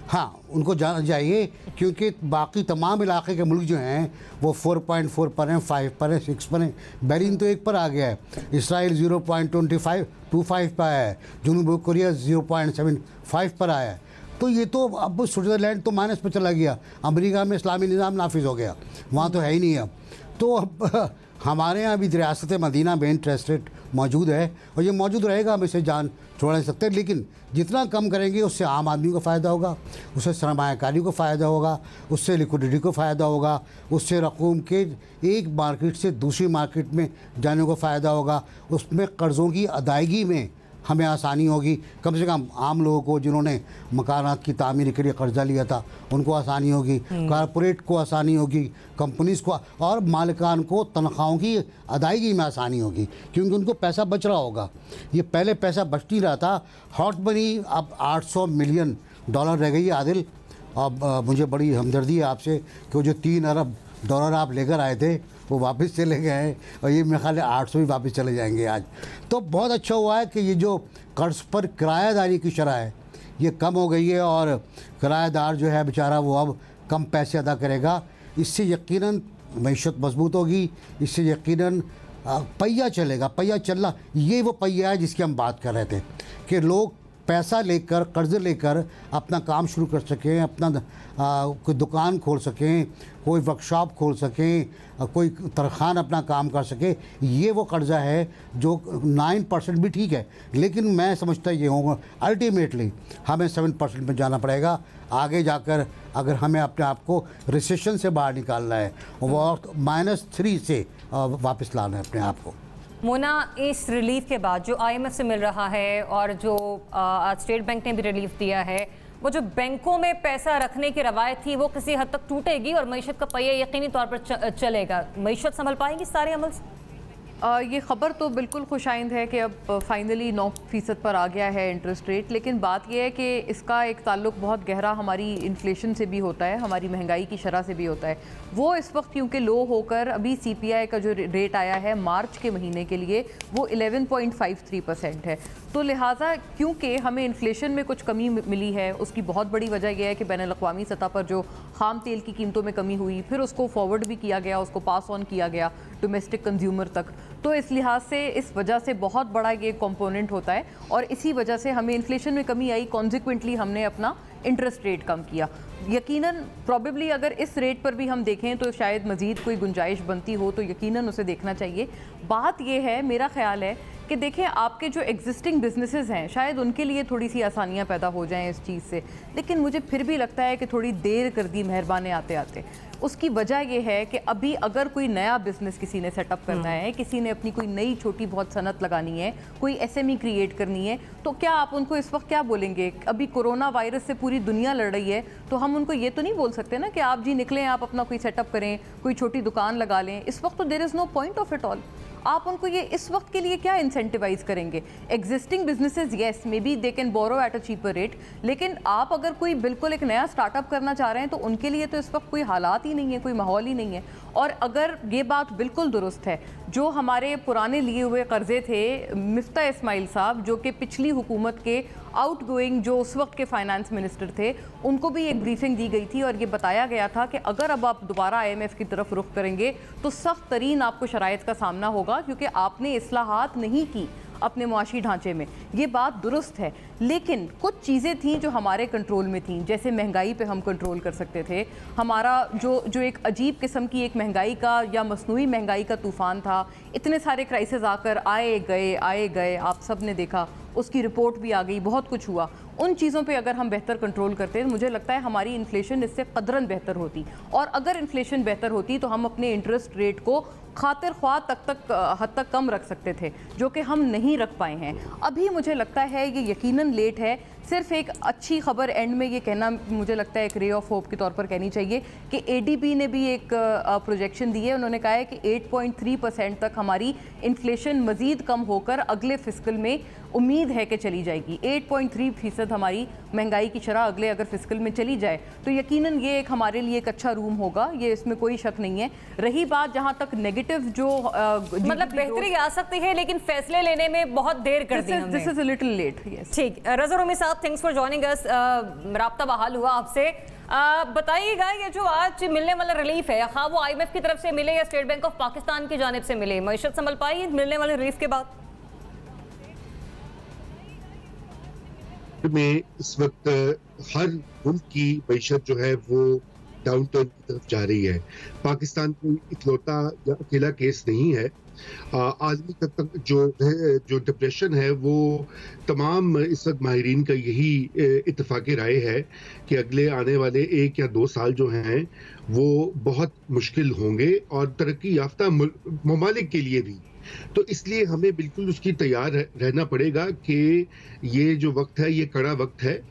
हाँ उनको जाना चाहिए, क्योंकि बाकी तमाम इलाके के मुल्क जो हैं वो 4.4 पर हैं, 5 पर हैं, 6 पर हैं। बहरीन तो 1 पर आ गया है, इसराइल 0.25 पर आया है, जनूबी कोरिया 0.75 पर आया है। तो ये तो अब स्विट्ज़रलैंड तो माइनस पर चला गया, अमेरिका में इस्लामी निज़ाम नाफिज हो गया, वहाँ तो है ही नहीं अब। तो अब हमारे यहाँ भी रियासत मदीना में इंटरेस्ट रेट मौजूद है और ये मौजूद रहेगा, हम इसे जान छोड़ नहीं सकते। लेकिन जितना कम करेंगे उससे आम आदमी को फ़ायदा होगा, उससे सरमायाकारी को फ़ायदा होगा, उससे लिक्विडिटी को फ़ायदा होगा, उससे रकूम के एक मार्केट से दूसरी मार्केट में जाने को फ़ायदा होगा, उसमें कर्ज़ों की अदायगी में हमें आसानी होगी। कम से कम आम लोगों को जिन्होंने मकानात की तामीर के लिए कर्जा लिया था उनको आसानी होगी, कारपोरेट को आसानी होगी, कंपनीज़ को और मालिकान को तनख्वाहों की अदायगी में आसानी होगी, क्योंकि उनको पैसा बच रहा होगा। ये पहले पैसा बच नहीं रहा था, हॉट मनी अब $800 मिलियन रह गई है। आदिल, अब मुझे बड़ी हमदर्दी है आपसे कि वो जो $3 अरब आप लेकर आए थे वो वापस चले गए हैं, और ये मेरे ख्याल है 800 भी वापस चले जाएंगे आज। तो बहुत अच्छा हुआ है कि ये जो कर्ज पर किराएदारी की शरह है ये कम हो गई है, और किराएदार जो है बेचारा वो अब कम पैसे अदा करेगा। इससे यकीनन मईशत मजबूत होगी, इससे यकीनन पहिया चलेगा। पहिया चलना ये वो पहिया है जिसकी हम बात कर रहे थे कि लोग पैसा लेकर, कर्ज लेकर अपना काम शुरू कर सकें, अपना कोई दुकान खोल सकें, कोई वर्कशॉप खोल सकें, कोई तरखान अपना काम कर सके। ये वो कर्जा है जो 9% भी ठीक है, लेकिन मैं समझता ये होगा अल्टीमेटली हमें 7% में जाना पड़ेगा आगे जाकर, अगर हमें अपने आप को रिसेशन से बाहर निकालना है और -3 से वापस लाना है अपने आप को। मोना, इस रिलीफ के बाद जो IMF से मिल रहा है और जो आज स्टेट बैंक ने भी रिलीफ दिया है, वो जो बैंकों में पैसा रखने की रवायत थी वो किसी हद तक टूटेगी और मईशत का पहिया यकीनी तौर पर चलेगा। मईशत संभल पाएगी सारे अमल से? ये ख़बर तो बिल्कुल खुशाइंद है कि अब फाइनली 9% पर आ गया है इंटरेस्ट रेट, लेकिन बात यह है कि इसका एक ताल्लुक बहुत गहरा हमारी इन्फ्लेशन से भी होता है, हमारी महंगाई की शरह से भी होता है। वो इस वक्त क्योंकि लो होकर अभी CPI का जो रेट आया है मार्च के महीने के लिए वो 11.53% है। तो लिहाजा क्योंकि हमें इन्फ्लेशन में कुछ कमी मिली है, उसकी बहुत बड़ी वजह यह है कि बैनुल-अक़वामी सतह पर जो खाम तेल की कीमतों में कमी हुई, फिर उसको फॉरवर्ड भी किया गया, उसको पास ऑन किया गया डोमेस्टिक कंज्यूमर तक। तो इस लिहाज से, इस वजह से बहुत बड़ा ये कंपोनेंट होता है और इसी वजह से हमें इन्फ्लेशन में कमी आई, कॉन्सिक्वेंटली हमने अपना इंटरेस्ट रेट कम किया। यकीनन प्रॉबेबली अगर इस रेट पर भी हम देखें तो शायद मज़ीद कोई गुंजाइश बनती हो तो यकीनन उसे देखना चाहिए। बात यह है, मेरा ख्याल है कि देखें आपके जो एग्जिस्टिंग बिजनेसेस हैं शायद उनके लिए थोड़ी सी आसानियां पैदा हो जाएं इस चीज़ से, लेकिन मुझे फिर भी लगता है कि थोड़ी देर कर दी मेहरबानी आते आते। उसकी वजह यह है कि अभी अगर कोई नया बिजनेस किसी ने सेटअप करना है, किसी ने अपनी कोई नई छोटी बहुत सनत लगानी है, कोई SME क्रिएट करनी है, तो क्या आप उनको इस वक्त क्या बोलेंगे? अभी कोरोना वायरस से पूरी दुनिया लड़ रही है, तो हम उनको ये तो नहीं बोल सकते ना कि आप जी निकलें, आप अपना कोई सेटअप करें, कोई छोटी दुकान लगा लें। इस वक्त तो there is no point of it all. आप उनको ये इस वक्त के लिए क्या इंसेंटिवाइज करेंगे? Existing businesses yes maybe they can borrow at a cheaper rate, लेकिन आप अगर कोई बिल्कुल एक नया स्टार्टअप करना चाह रहे हैं तो उनके लिए तो इस वक्त कोई हालात ही नहीं है, कोई माहौल ही नहीं है। और अगर ये बात बिल्कुल दुरुस्त है, जो हमारे पुराने लिए हुए कर्जे थे, मिफ्ता इस्माइल साहब जो कि पिछली हुकूमत के आउटगोइंग जो उस वक्त के फाइनेंस मिनिस्टर थे, उनको भी एक ब्रीफिंग दी गई थी और ये बताया गया था कि अगर अब आप दोबारा IMF की तरफ रुख करेंगे तो सख्त तरीन आपको शराइत का सामना होगा, क्योंकि आपने इस्लाहात नहीं की अपने मुआशी ढांचे में। ये बात दुरुस्त है, लेकिन कुछ चीज़ें थीं जो हमारे कंट्रोल में थीं, जैसे महंगाई पे हम कंट्रोल कर सकते थे। हमारा जो एक अजीब किस्म की एक महंगाई का या मसनूई महंगाई का तूफ़ान था, इतने सारे क्राइसिस आकर आए गए, आप सब ने देखा, उसकी रिपोर्ट भी आ गई, बहुत कुछ हुआ। उन चीज़ों पे अगर हम बेहतर कंट्रोल करते हैं, मुझे लगता है हमारी इन्फ्लेशन इससे कदरन बेहतर होती, और अगर इन्फ्लेशन बेहतर होती तो हम अपने इंटरेस्ट रेट को खातिर ख्वाह हद तक कम रख सकते थे, जो कि हम नहीं रख पाए हैं। अभी मुझे लगता है ये यकीनन लेट है। सिर्फ एक अच्छी खबर एंड में ये कहना मुझे लगता है एक रे ऑफ होप के तौर पर कहनी चाहिए कि ADB ने भी एक प्रोजेक्शन दी है। उन्होंने कहा है कि 8.3% तक हमारी इन्फ्लेशन मज़ीद कम होकर अगले फिस्कल में उम्मीद है कि चली जाएगी। 8.3% हमारी महंगाई की शरह अगले अगर फिस्कल में चली जाए तो यकीनन ये एक हमारे लिए एक अच्छा रूम होगा, ये इसमें कोई शक नहीं है। रही बात जहाँ तक नेगेटिव जो मतलब बेहतरी आ सकती है लेकिन फैसले लेने में बहुत देर कर दी हमने। This is a little late. Yes, ठीक। रज़ा रूमी साहब, थैंक्स फॉर जॉइनिंग अस। राब्ता बहाल हुआ आपसे। बताइएगा ये जो आज मिलने वाला रिलीफ है, हाँ वो IMF की तरफ से मिले या स्टेट बैंक ऑफ पाकिस्तान की जानिब से मिले, मईशत संभल पाई मिलने वाले रिलीफ के बाद? में इस वक्त हर मुल्क की मईशत जो है वो डाउन टर्न की तरफ जा रही है। पाकिस्तान कोई इकलौता या अकेला केस नहीं है। आलमी तक जो डिप्रेशन है वो तमाम इस वक्त माहिरीन का यही इत्तेफाक़ी राय है कि अगले आने वाले 1 या 2 साल जो हैं वो बहुत मुश्किल होंगे और तरक्की याफ्ता ममालिक के लिए भी। तो इसलिए हमें बिल्कुल उसकी तैयार रहना पड़ेगा कि ये जो वक्त है ये कड़ा वक्त है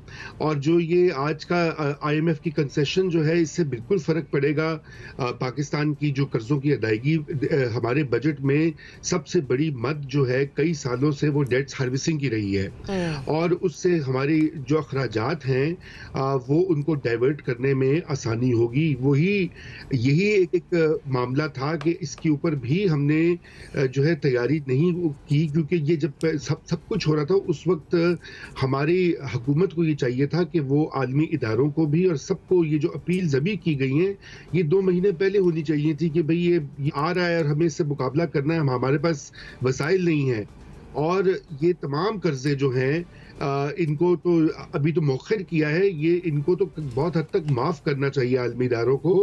और जो ये आज का IMF की कंसेशन जो है इससे बिल्कुल फ़र्क पड़ेगा। पाकिस्तान की जो कर्ज़ों की अदायगी हमारे बजट में सबसे बड़ी मद जो है कई सालों से वो डेट सर्विसिंग की रही है और उससे हमारी जो अखराजात हैं वो उनको डाइवर्ट करने में आसानी होगी। यही एक मामला था कि इसके ऊपर भी हमने जो है तैयारी नहीं की, क्योंकि ये जब सब कुछ हो रहा था उस वक्त हमारी हुकूमत को ये चाहिए था कि वो आलमी इदारों को भी और सबको ये जो अपील अभी की गई हैं ये 2 महीने पहले होनी चाहिए थी कि भाई ये आ रहा है और हमें इससे मुकाबला करना है, हमारे पास वसाइल नहीं है। और ये तमाम कर्जे जो हैं इनको तो अभी तो मौखर किया है, ये इनको तो बहुत हद तक माफ़ करना चाहिए आलमी इदारों को,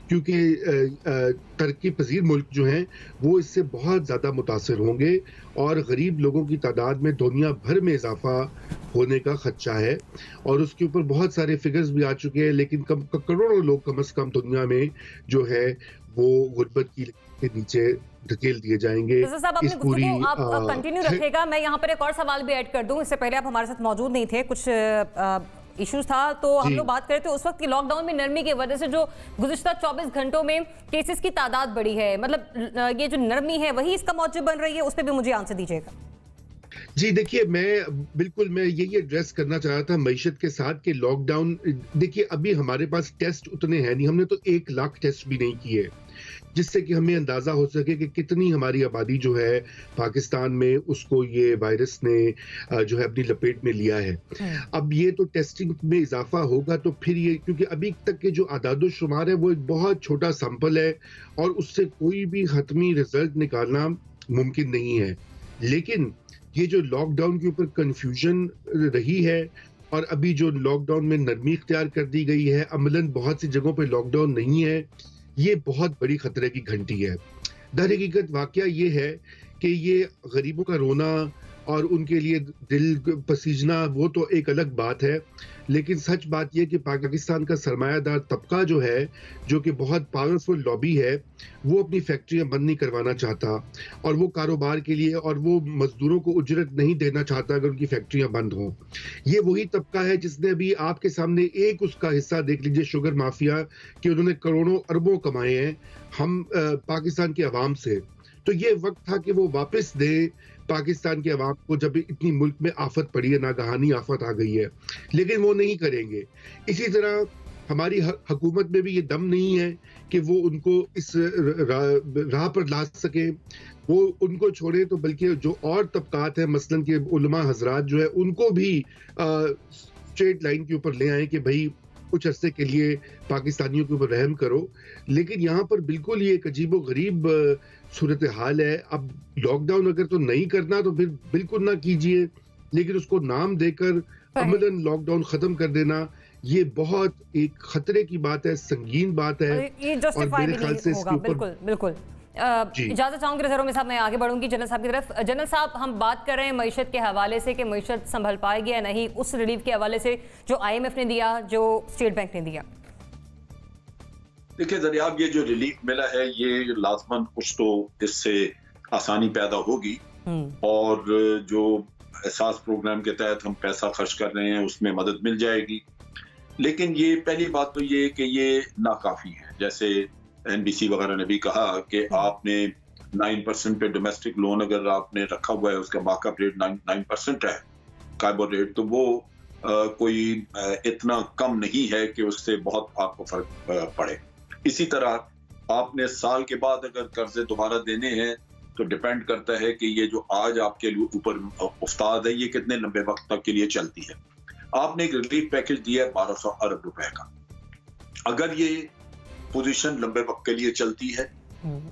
क्योंकि तरक्की पजीर मुल्क जो हैं वो इससे बहुत ज़्यादा मुतासर होंगे और गरीब लोगों की तादाद में दुनिया भर में इजाफा होने का खदशा है। और उसके ऊपर बहुत सारे फिगर्स भी आ चुके हैं, लेकिन करोड़ों लोग कम से कम दुनिया में जो है वो गुर्बत के नीचे धकेल दिए जाएंगे। साहब आपने गुफ्तगू आप कंटिन्यू रखेगा, मैं यहाँ पर एक और सवाल भी ऐड कर दूं। इससे पहले आप हमारे साथ मौजूद नहीं थे, कुछ इश्यूज था, तो हम लोग बात कर रहे थे उस वक्त की लॉकडाउन में नरमी की वजह से जो गुज़िश्ता 24 घंटों में केसेस की तादाद बढ़ी है, मतलब ये जो नरमी है वही इसका मौजूद बन रही है, उस पर भी मुझे आंसर दीजिएगा। जी देखिए, मैं यही एड्रेस करना चाह रहा था मईशत के साथ कि लॉकडाउन, देखिए अभी हमारे पास टेस्ट उतने हैं नहीं, हमने तो 1 लाख टेस्ट भी नहीं किए जिससे कि हमें अंदाजा हो सके कि कितनी हमारी आबादी जो है पाकिस्तान में उसको ये वायरस ने जो है अपनी लपेट में लिया है। अब ये तो टेस्टिंग में इजाफा होगा तो फिर ये, क्योंकि अभी तक के जो आदादो शुमार है वो एक बहुत छोटा सैंपल है और उससे कोई भी हतमी रिजल्ट निकालना मुमकिन नहीं है। लेकिन ये जो लॉकडाउन के ऊपर कंफ्यूजन रही है और अभी जो लॉकडाउन में नरमी इख्तियार कर दी गई है, अमलन बहुत सी जगहों पे लॉकडाउन नहीं है, ये बहुत बड़ी खतरे की घंटी है। दर हकीकत वाकया ये है कि ये गरीबों का रोना और उनके लिए दिल पसीजना वो तो एक अलग बात है, लेकिन सच बात यह कि पाकिस्तान का सरमायादार तबका जो है, जो कि बहुत पावरफुल लॉबी है, वो अपनी फैक्ट्रियां बंद नहीं करवाना चाहता और वो कारोबार के लिए और वो मजदूरों को उजरत नहीं देना चाहता अगर उनकी फैक्ट्रियां बंद हों। ये वही तबका है जिसने अभी आपके सामने एक उसका हिस्सा देख लीजिए, शुगर माफिया, कि उन्होंने करोड़ों अरबों कमाए हैं हम पाकिस्तान की आवाम से। तो ये वक्त था कि वो वापस दे पाकिस्तान के अवाम को, जब इतनी मुल्क में आफत पड़ी है, नागहानी आफत आ गई है, लेकिन वो नहीं करेंगे। इसी तरह हमारी हुकूमत में भी ये दम नहीं है कि वो उनको इस राह पर ला सके, वो उनको छोड़े तो बल्कि जो और तबकात हैं, मसलन के उलमा हजरात जो है, उनको भी स्ट्रेट लाइन के ऊपर ले आए कि भाई कुछ अरसे के लिए पाकिस्तानियों के ऊपर रहम करो। लेकिन यहाँ पर बिल्कुल ये एक अजीबो गरीब सूरत हाल है। अब लॉकडाउन अगर तो नहीं करना तो फिर बिल्कुल ना कीजिए, लेकिन उसको नाम देकर अमलन लॉकडाउन खत्म कर देना, ये बहुत एक खतरे की बात है, संगीन बात है। और मेरे ख्याल से इसके ऊपर बिल्कुल इजाजत चाहूंगी रज़ा रूमी साहब, मैं आगे बढ़ूंगी जनरल साहब की तरफ। जनरल साहब, हम बात कर रहे हैं मईशत के हवाले से कि मईशत संभल पाएगी या नहीं, उस रिलीफ के हवाले से जो IMF ने दिया, जो स्टेट बैंक ने दिया। देखिए जनाब, ये जो रिलीफ मिला है ये लाजमन कुछ तो इससे आसानी पैदा होगी और जो एहसास प्रोग्राम के तहत हम पैसा खर्च कर रहे हैं, उसमें मदद मिल जाएगी। लेकिन ये पहली बात तो ये कि ये नाकाफी है। जैसे NBC वगैरह ने भी कहा कि आपने 9% पे डोमेस्टिक लोन अगर आपने रखा हुआ है, उसका मार्कअप रेट 9% है काइबोर रेट, तो वो कोई इतना कम नहीं है कि उससे बहुत आपको फर्क पड़े। इसी तरह आपने साल के बाद अगर कर्जे दोबारा देने हैं तो डिपेंड करता है कि ये जो आज आपके ऊपर उस्ताद है ये कितने लंबे वक्त तक के लिए चलती है। आपने एक रिलीफ पैकेज दिया है 1200 अरब रुपए का। अगर ये पोजीशन लंबे वक्त के लिए चलती है,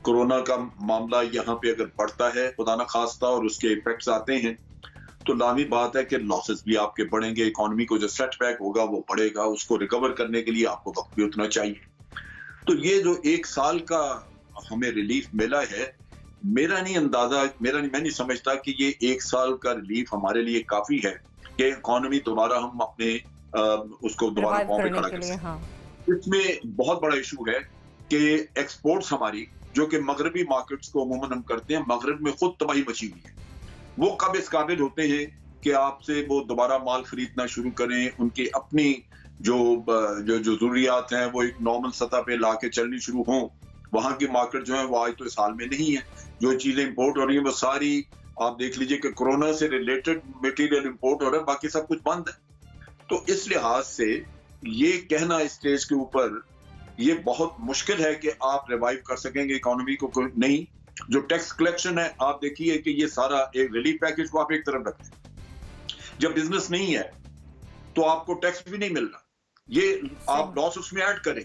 कोरोना का मामला यहाँ पे अगर बढ़ता है खुदा न खास्ता और उसके इफेक्ट्स आते हैं, तो लाज़मी बात है कि लॉसेस भी आपके बढ़ेंगे। इकोनॉमी को जो सेटबैक होगा वो बढ़ेगा, उसको रिकवर करने के लिए आपको वक्त भी उतना चाहिए। तो ये जो 1 साल का हमें रिलीफ मिला है, मैं नहीं समझता कि ये 1 साल का रिलीफ हमारे लिए काफी है कि इकोनॉमी दोबारा हम अपने उसको दोबारा पांव पे खड़ा कर सकें। इसमें बहुत बड़ा इशू है कि एक्सपोर्ट्स हमारी, जो कि मगरबी मार्केट्स को अमूमन हम करते हैं, मगरब में खुद तबाही मची हुई है। वो कब इस काबिल होते हैं कि आपसे वो दोबारा माल खरीदना शुरू करें, उनकी अपनी जो जरूरियात हैं वो एक नॉर्मल सतह पे लाके चलनी शुरू हों। वहां की मार्केट जो है वो आज तो इस हाल में नहीं है। जो चीजें इंपोर्ट हो रही है वो सारी आप देख लीजिए कि कोरोना से रिलेटेड मटेरियल इंपोर्ट हो रहा है, बाकी सब कुछ बंद है। तो इस लिहाज से ये कहना इस स्टेज के ऊपर ये बहुत मुश्किल है कि आप रिवाइव कर सकेंगे इकोनॉमी को। नहीं, जो टैक्स कलेक्शन है आप देखिए कि ये सारा एक रिलीफ पैकेज को आप एक तरफ रखते हैं। जब बिजनेस नहीं है तो आपको टैक्स भी नहीं मिल रहा, ये आप लॉस उसमें ऐड करें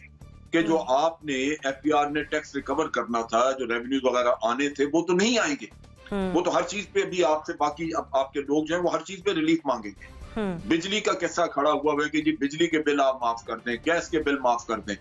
कि जो आपने FPR ने टैक्स रिकवर करना था, जो रेवेन्यूज वगैरह आने थे वो तो नहीं आएंगे। वो तो हर चीज पे भी आपसे बाकी अब आपके लोग जो है वो हर चीज पे रिलीफ मांगेंगे। बिजली का किस्सा खड़ा हुआ है कि जी बिजली के बिल आप माफ कर दें, गैस के बिल माफ कर दें।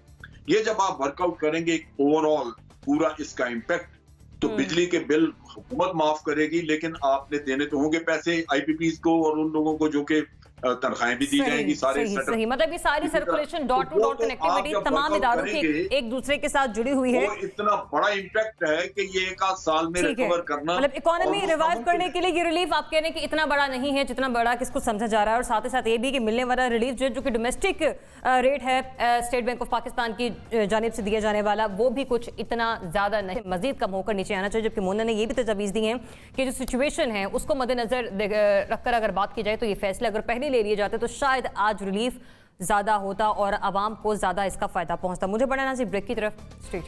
ये जब आप वर्कआउट करेंगे ओवरऑल पूरा इसका इम्पैक्ट, तो बिजली के बिल हुकूमत माफ करेगी, लेकिन आपने देने तो होंगे पैसे IPPs को और उन लोगों को जो कि तनख्वाहें भी दी जाएंगी। सही मतलब ये सारी circulation dot to dot connectivity तमाम इदारों की एक दूसरे के साथ जुड़ी हुई है। इतना बड़ा इम्पैक्ट है कि ये 1 साल में रिकवर करना, मतलब इकोनॉमी रिवाइव करने के लिए ये रिलीफ आप कह रहे हैं कि इतना बड़ा नहीं है जितना बड़ा किसको समझा जा रहा है। और साथ ही साथ ये भी कि मिलने वाला रिलीफ जो कि डोमेस्टिक रेट है स्टेट बैंक ऑफ पाकिस्तान की जानिब से दिया जाने वाला, वो भी कुछ इतना ज्यादा नहीं, मजीद कम होकर नीचे आना चाहिए। जबकि मोना ने ये भी तजवीज़ दी है कि जो सिचुएशन है उसको मद्देनजर रखकर अगर बात की जाए तो ये फैसले अगर पहले ले लिए जाते तो शायद आज रिलीफ ज्यादा होता और आवाम को ज्यादा इसका फायदा पहुंचता। मुझे बढ़ाना चाहिए ब्रेक की तरफ। Straight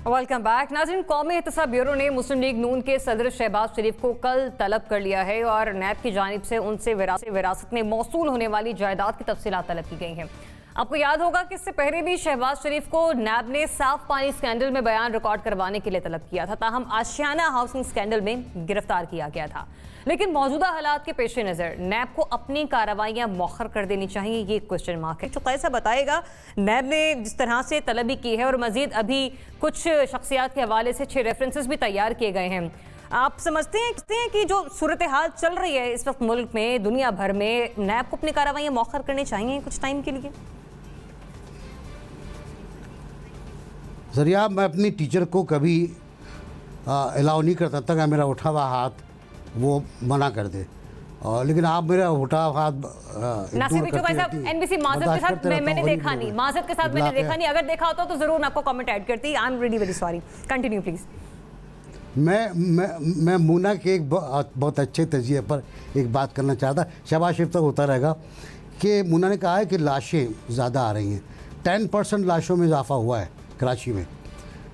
welcome back. नाज़रीन, कौमी एहतसाब ब्यूरो ने मुस्लिम लीग नून के सदर शहबाज शरीफ को कल तलब कर लिया है और नैब की जानिब से उनसे विरासत में मौसूल होने वाली जायदाद की तफसीलात तलब की गई हैं। आपको याद होगा कि इससे पहले भी शहबाज शरीफ को नैब ने साफ पानी स्कैंडल में बयान रिकॉर्ड करवाने के लिए तलब किया था, ताहम आशियाना हाउसिंग स्कैंडल में गिरफ्तार किया गया था। लेकिन मौजूदा हालात के पेश नज़र नैब को अपनी कार्रवाइयाँ मौखर कर देनी चाहिए, ये क्वेश्चन मार्क है। तो कैसा बताएगा नैब ने जिस तरह से तलबी की है और मजीद अभी कुछ शख्सियात के हवाले से 6 रेफरेंसेस भी तैयार किए गए हैं। आप समझते हैं कि जो सूरत हाल चल रही है इस वक्त मुल्क में, दुनिया भर में, नैब को अपनी कार्रवाइयाँ मौखर करनी चाहिए कुछ टाइम के लिए? ज़रिया, मैं अपनी टीचर को कभी अलाउ नहीं करता था कि मेरा उठा हुआ हाथ वो मना कर दे, लेकिन आप मेरा उठा हुआ हाथ NBC माज़रत के साथ मैंने देखा नहीं, माज़रत के साथ मैंने देखा नहीं। अगर देखा होता तो ज़रूर मैं आपको कमेंट ऐड करती। I am really very sorry, continue please. मैं मुन्ना के एक बहुत अच्छे तजिए पर एक बात करना चाहता। शहबाज शरीफ तक होता रहेगा कि मुन्ना ने कहा है कि लाशें ज़्यादा आ रही हैं। 10% लाशों में इजाफा हुआ है कराची में,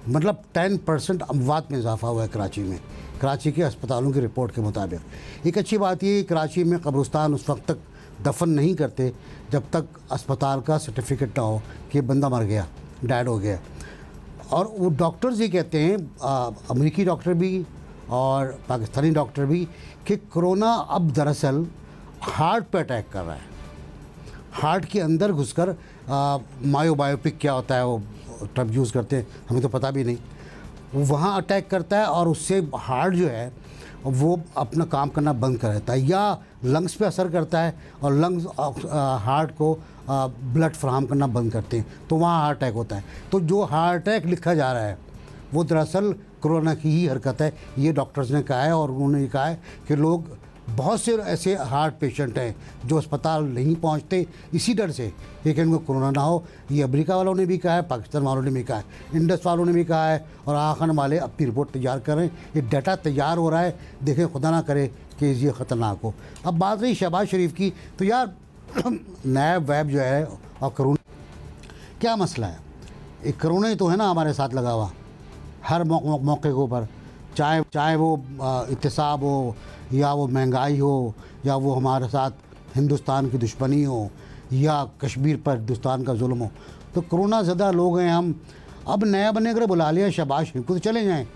मतलब 10% अमवात में इजाफा हुआ है कराची में, कराची के अस्पतालों की रिपोर्ट के मुताबिक। एक अच्छी बात ये, कराची में कब्रिस्तान उस वक्त तक दफन नहीं करते जब तक अस्पताल का सर्टिफिकेट ना हो कि बंदा मर गया, डेड हो गया। और वो डॉक्टर्स ये कहते हैं, अमेरिकी डॉक्टर भी और पाकिस्तानी डॉक्टर भी, कि कोरोना अब दरअसल हार्ट पे अटैक कर रहा है। हार्ट के अंदर घुसकर बायोपिक क्या होता है वो टर्म यूज़ करते हैं, हमें तो पता भी नहीं। वहाँ अटैक करता है और उससे हार्ट जो है वो अपना काम करना बंद कर देता है, या लंग्स पे असर करता है और लंग्स हार्ट को ब्लड फराहम करना बंद करते हैं, तो वहाँ हार्ट अटैक होता है। तो जो हार्ट अटैक लिखा जा रहा है वो दरअसल कोरोना की ही हरकत है, ये डॉक्टर्स ने कहा है। और उन्होंने कहा है कि लोग, बहुत से ऐसे हार्ट पेशेंट हैं जो अस्पताल नहीं पहुंचते इसी डर से कि उनको कोरोना ना हो। ये अमेरिका वालों ने भी कहा है, पाकिस्तान वालों ने भी कहा है, इंडस वालों ने भी कहा है, और आखन वाले अपनी रिपोर्ट तैयार कर रहे हैं। ये डाटा तैयार हो रहा है, देखें खुदा ना करे कि ये ख़तरनाक हो। अब बात रही शहबाज शरीफ की, तो यार नैब वैब जो है और कोरोना, क्या मसला है? एक कोरोना ही तो है ना हमारे साथ लगा हुआ हर मौके के ऊपर, चाहे वो इत्तेसाब हो, या वो महंगाई हो, या वो हमारे साथ हिंदुस्तान की दुश्मनी हो, या कश्मीर पर हिंदुस्तान का जुल्म हो। तो कोरोना ज़्यादा लोग हैं हम। अब नया बने अगर बुला लिया शहबाज शरीफ को तो चले जाएँ,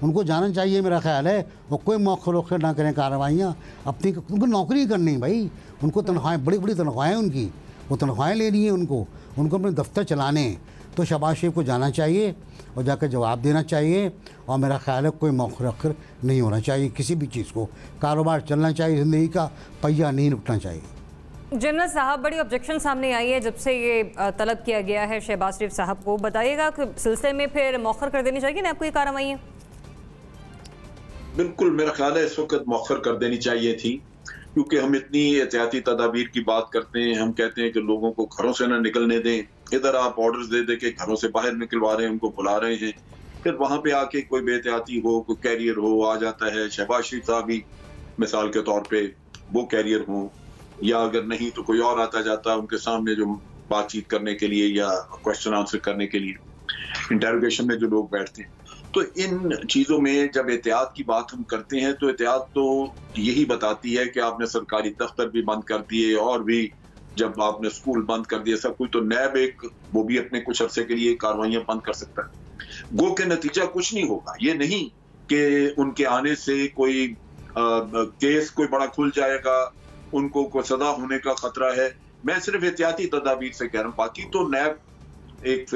उनको जाना चाहिए मेरा ख्याल है। वो कोई मौके रोके ना करें कार्रवाइयाँ, अपनी उनको नौकरी करनी भाई, उनको तनख्वाहें, बड़ी बड़ी तनख्वाहें उनकी, वो तनख्वाहें लेनी है उनको अपने दफ्तर चलाने हैं। तो शहबाज शरीफ को जाना चाहिए और जाकर जवाब देना चाहिए। और मेरा ख्याल है कोई मौके रखकर नहीं होना चाहिए किसी भी चीज़ को, कारोबार चलना चाहिए, ज़िंदगी का पहिया नहीं रुकना चाहिए। जनरल साहब, बड़ी ऑब्जेक्शन सामने आई है जब से ये तलब किया गया है शहबाज शरीफ साहब को, बताइएगा कि सिलसिले में फिर मौखर कर देनी चाहिए ना आपको ये कार्रवाई? बिल्कुल, मेरा ख्याल है इस वक्त मौखर कर देनी चाहिए थी, क्योंकि हम इतनी एहतियाती तदाबीर की बात करते हैं। हम कहते हैं कि लोगों को घरों से ना निकलने दें, इधर आप ऑर्डर्स दे दे के घरों से बाहर निकलवा रहे हैं, उनको बुला रहे हैं, फिर वहां पे आके कोई बेहतियाती हो, कोई कैरियर हो आ जाता है। शहबाज शरीफ साहब भी मिसाल के तौर पे वो कैरियर हो, या अगर नहीं तो कोई और आता जाता उनके सामने जो बातचीत करने के लिए या क्वेश्चन आंसर करने के लिए इंटरोगेशन में जो लोग बैठते हैं। तो इन चीजों में जब एहतियात की बात हम करते हैं तो एहतियात तो यही बताती है कि आपने सरकारी दफ्तर भी बंद कर दिए, और भी जब आपने स्कूल बंद कर दिए सब कुछ, तो नैब एक वो भी अपने कुछ अरसे के लिए कार्रवाइयां बंद कर सकता है। गो के नतीजा कुछ नहीं होगा। ये नहीं कि उनके आने से कोई केस कोई बड़ा खुल जाएगा, उनको कोई सजा होने का खतरा है। मैं सिर्फ एहतियाती तदाबीर से कह रहा हूँ। बाकी तो नैब एक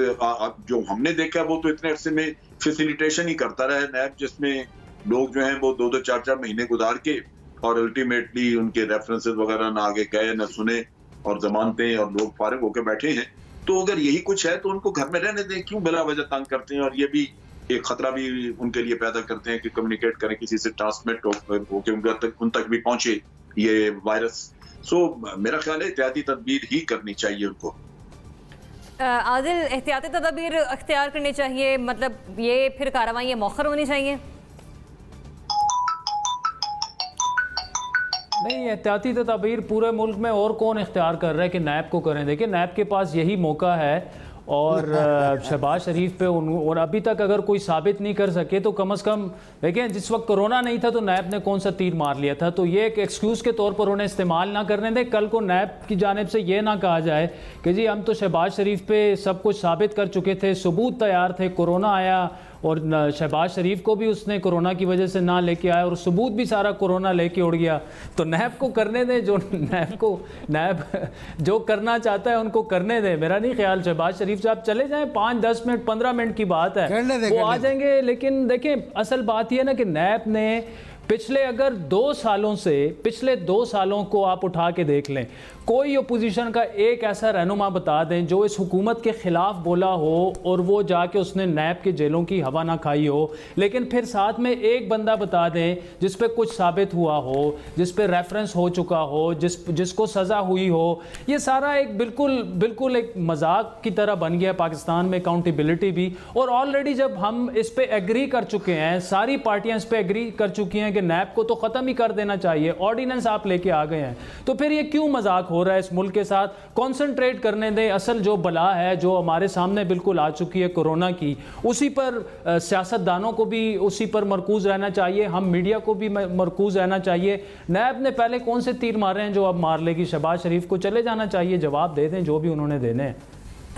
जो हमने देखा है वो तो इतने अरसे में फैसिलिटेशन ही करता रहा है नैब, जिसमें लोग जो हैं वो 2-2 4-4 महीने गुजार के और अल्टीमेटली उनके रेफरेंसेस वगैरह ना आगे गए ना सुने, और जमानतें, और लोग फारिग होकर बैठे हैं। तो अगर यही कुछ है तो उनको घर में रहने दें, क्यों बिला वजह तंग करते हैं? और ये भी एक खतरा भी उनके लिए पैदा करते हैं कि कम्युनिकेट करें किसी से, ट्रांसमिट हो के उन तक भी पहुंचे ये वायरस। सो मेरा ख्याल है एहतियाती तदबीर ही करनी चाहिए उनको। आदिल, एहतियाती तदबीर अख्तियार करनी चाहिए, मतलब ये फिर कार्रवाई मौखर होनी चाहिए? नहीं, एहतियाती तदाबीर पूरे मुल्क में और कौन इख्तियार कर रहा है कि नैब को करें? देखिए, नैब के पास यही मौका है, और शहबाज शरीफ पे और अभी तक अगर कोई साबित नहीं कर सके तो कम से कम देखिए, जिस वक्त कोरोना नहीं था तो नैब ने कौन सा तीर मार लिया था, तो ये एक एक्सक्यूज़ के तौर पर उन्हें इस्तेमाल ना करने दें। कल को नैब की जानिब से ये ना कहा जाए कि जी हम तो शहबाज शरीफ पे सब कुछ साबित कर चुके थे, सबूत तैयार थे, कोरोना आया और शहबाज शरीफ को भी उसने कोरोना की वजह से ना लेके आया और सबूत भी सारा कोरोना लेके उड़ गया। तो नैब को करने दें, जो नैब जो करना चाहता है उनको करने दें। मेरा नहीं ख्याल शहबाज शरीफ साहब चले जाएं, 5-10 मिनट 15 मिनट की बात है, वो आ जाएंगे। लेकिन देखें, असल बात यह है ना कि नैब ने पिछले अगर 2 सालों से, पिछले 2 सालों को आप उठा के देख लें, कोई अपोजिशन का एक ऐसा रहनुमा बता दें जो इस हुकूमत के ख़िलाफ़ बोला हो और वो जाके उसने नैब के जेलों की हवा ना खाई हो, लेकिन फिर साथ में एक बंदा बता दें जिस पे कुछ साबित हुआ हो, जिस पे रेफरेंस हो चुका हो, जिसको सज़ा हुई हो। ये सारा एक बिल्कुल एक मजाक की तरह बन गया पाकिस्तान में, अकाउंटेबिलिटी भी। और ऑलरेडी जब हम इस पे एग्री कर चुके हैं, सारी पार्टियां इस पे एग्री कर चुकी हैं कि नैब को तो ख़त्म ही कर देना चाहिए, ऑर्डिनेंस आप लेके आ गए हैं, तो फिर ये क्यों मजाक हो रहा है इस मुल्क के साथ? कंसंट्रेट करने दें, असल जो बला है जो हमारे सामने बिल्कुल आ चुकी है कोरोना की, उसी पर सियासतदानों को भी उसी पर मरकूज रहना चाहिए, हम मीडिया को भी मरकूज रहना चाहिए। नैब ने पहले कौन से तीर मारे हैं जो अब मार लेगी? शहबाज शरीफ को चले जाना चाहिए, जवाब दे दें जो भी उन्होंने देने हैं।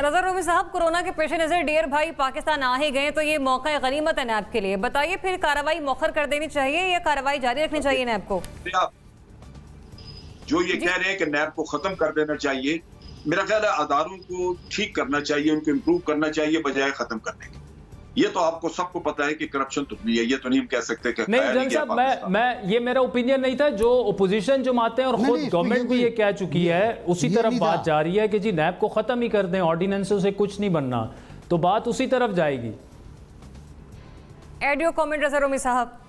रज़ा रूमी साहब, कोरोना के पेश नज़र डियर भाई पाकिस्तान आ ही गए तो ये मौका गनीमत है नैब के लिए, बताइए फिर कार्रवाई मौखर कर देनी चाहिए या कार्रवाई जारी रखनी चाहिए नैब को? जो ये कह रहे हैं कि नैब को खत्म कर देना चाहिए, मेरा ख्याल है अदारों को ठीक करना चाहिए, उनको इम्प्रूव करना चाहिए बजाय खत्म करने के। ये तो आपको सबको पता है कि करप्शन तो हुई है, ये तो नहीं हम कह सकते कि नहीं जन साहब, मैं ये मेरा ओपिनियन नहीं था, जो ओपोजिशन जमातें और खुद गवर्नमेंट भी ये कह चुकी है उसी तरफ बात जा रही है कि जी नैब को खत्म ही कर दें, ऑर्डिनेंसों से कुछ नहीं बनना, तो बात उसी तरफ जाएगी। एड योर कमेंट रज़ा रोमी साहब।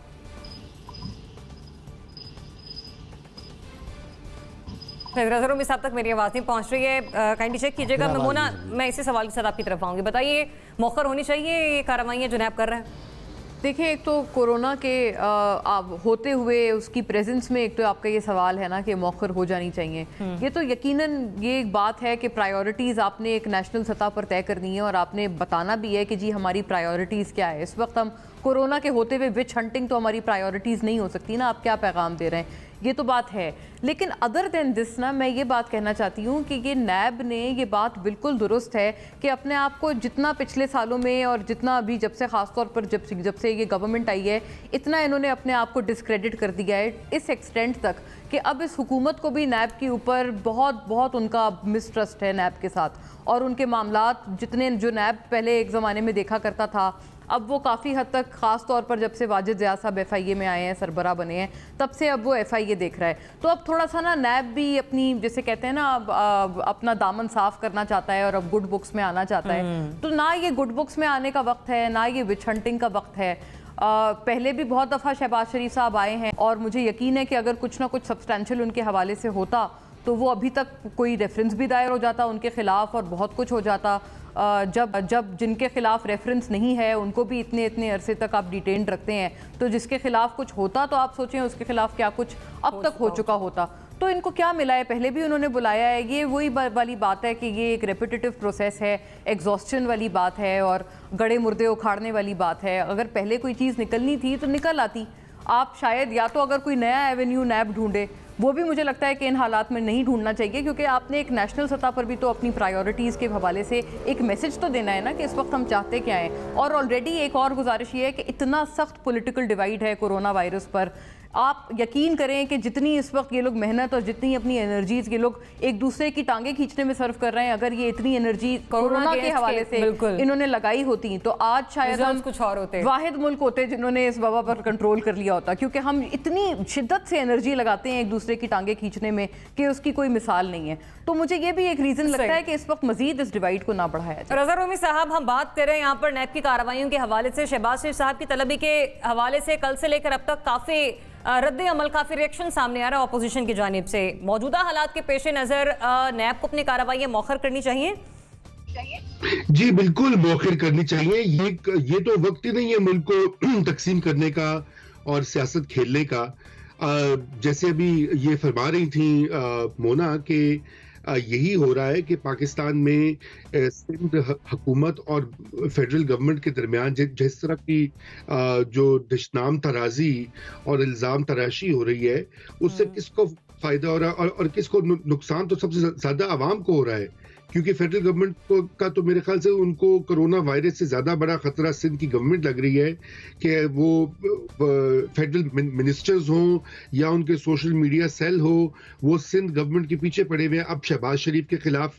रज़ा रोमी साहब तक मेरी आवाज़ नहीं पहुंच रही है, काइंडली चेक कीजिएगा। मोना, मैं इसी सवाल के साथ आपकी तरफ आऊँगी, बताइए मौखर होनी चाहिए ये कार्रवाइयाँ जो नैब कर रहे हैं? देखिए, एक तो कोरोना के होते हुए उसकी प्रेजेंस में एक तो आपका ये सवाल है ना कि मौखर हो जानी चाहिए। ये तो यकीनन ये एक बात है कि प्रायोरिटीज़ आपने एक नेशनल सतह पर तय करनी है और आपने बताना भी है कि जी हमारी प्रायोरिटीज़ क्या है। इस वक्त हम कोरोना के होते हुए विच हंटिंग तो हमारी प्रायोरिटीज़ नहीं हो सकती ना, आप क्या पैगाम दे रहे हैं, ये तो बात है। लेकिन अदर देन दिस ना, मैं ये बात कहना चाहती हूँ कि ये नैब ने ये बात बिल्कुल दुरुस्त है कि अपने आप को जितना पिछले सालों में और जितना अभी जब से ख़ासतौर पर जब से ये गवर्नमेंट आई है, इतना इन्होंने अपने आप को डिस्क्रेडिट कर दिया है इस एक्सटेंट तक कि अब इस हुकूमत को भी नैब के ऊपर बहुत उनका मिसट्रस्ट है नैब के साथ, और उनके मामलात जितने जो नैब पहले एक ज़माने में देखा करता था, अब वो काफ़ी हद तक ख़ास तौर पर जब से वाजिद ज़िया साहब FIA में आए हैं, सरबरा बने हैं, तब से अब वो FIA देख रहा है। तो अब थोड़ा सा ना नैब भी अपनी, जैसे कहते हैं ना, अपना दामन साफ करना चाहता है और अब गुड बुक्स में आना चाहता है। तो ना ये गुड बुक्स में आने का वक्त है, ना ये विच हंटिंग का वक्त है। पहले भी बहुत दफ़ा शहबाज शरीफ साहब आए हैं और मुझे यकीन है कि अगर कुछ ना कुछ सब्सटैंशियल उनके हवाले से होता तो वो अभी तक कोई रेफरेंस भी दायर हो जाता उनके खिलाफ और बहुत कुछ हो जाता। जब जिनके खिलाफ रेफरेंस नहीं है उनको भी इतने अरसे तक आप डिटेन रखते हैं, तो जिसके खिलाफ कुछ होता तो आप सोचें उसके खिलाफ क्या कुछ अब तक हो चुका होता। तो इनको क्या मिला है, पहले भी उन्होंने बुलाया है, ये वही वाली बात है कि ये एक रेपिटेटिव प्रोसेस है, एग्जॉस्शन वाली बात है और गड़े मुर्दे उखाड़ने वाली बात है। अगर पहले कोई चीज़ निकलनी थी तो निकल आती। आप शायद या तो अगर कोई नया एवेन्यू नैब ढूंढे, वो भी मुझे लगता है कि इन हालात में नहीं ढूंढना चाहिए, क्योंकि आपने एक नेशनल सतह पर भी तो अपनी प्रायोरिटीज़ के हवाले से एक मैसेज तो देना है ना कि इस वक्त हम चाहते क्या हैं। और ऑलरेडी एक और गुजारिश ये है कि इतना सख्त पॉलिटिकल डिवाइड है कोरोना वायरस पर, आप यकीन करें कि जितनी इस वक्त ये लोग मेहनत और जितनी अपनी एनर्जीज ये लोग एक दूसरे की टांगे खींचने में सर्व कर रहे हैं, अगर ये इतनी एनर्जी कोरोना के हवाले से इन्होंने लगाई होती तो आज शायद हम कुछ और होते, वाहिद मुल्क होते जिन्होंने इस वबा पर कंट्रोल कर लिया होता, क्योंकि हम इतनी शिद्दत से एनर्जी लगाते हैं एक दूसरे की टांगे खींचने में कि उसकी कोई मिसाल नहीं है। तो मुझे ये भी एक रीजन लगता है कि इस वक्त मजीद इस डिवाइड को ना बढ़ाया जाए। रज़ा रोमी साहब, हम बात कर रहे हैं यहाँ पर नैब की कार्रवाइयों के हवाले से, शहबाज शरीफ साहब की तलबी के हवाले से कल से लेकर अब तक काफी रद्द अमल, काफी रिएक्शन सामने आ रहा है अपोजिशन की जानिब से। मौजूदा हालात के पेश नजर नैब को अपनी कार्रवाइयां मौखर करनी चाहिए? जी बिल्कुल मौखर करनी चाहिए। ये तो वक्त ही नहीं है मुल्क को तकसीम करने का और सियासत खेलने का। जैसे अभी ये फरमा रही थी मोना के यही हो रहा है कि पाकिस्तान में सिंध हुकूमत और फेडरल गवर्नमेंट के दरमियान जिस तरह की जो दशनाम तराजी और इल्ज़ाम तराशी हो रही है, उससे किसको फायदा हो रहा है और किसको नुकसान? तो सबसे ज्यादा आवाम को हो रहा है, क्योंकि फेडरल गवर्नमेंट का तो मेरे ख्याल से उनको कोरोना वायरस से ज़्यादा बड़ा खतरा सिंध की गवर्नमेंट लग रही है कि वो फेडरल मिनिस्टर्स हों या उनके सोशल मीडिया सेल हो, वो सिंध गवर्नमेंट के पीछे पड़े हुए हैं। अब शहबाज शरीफ के खिलाफ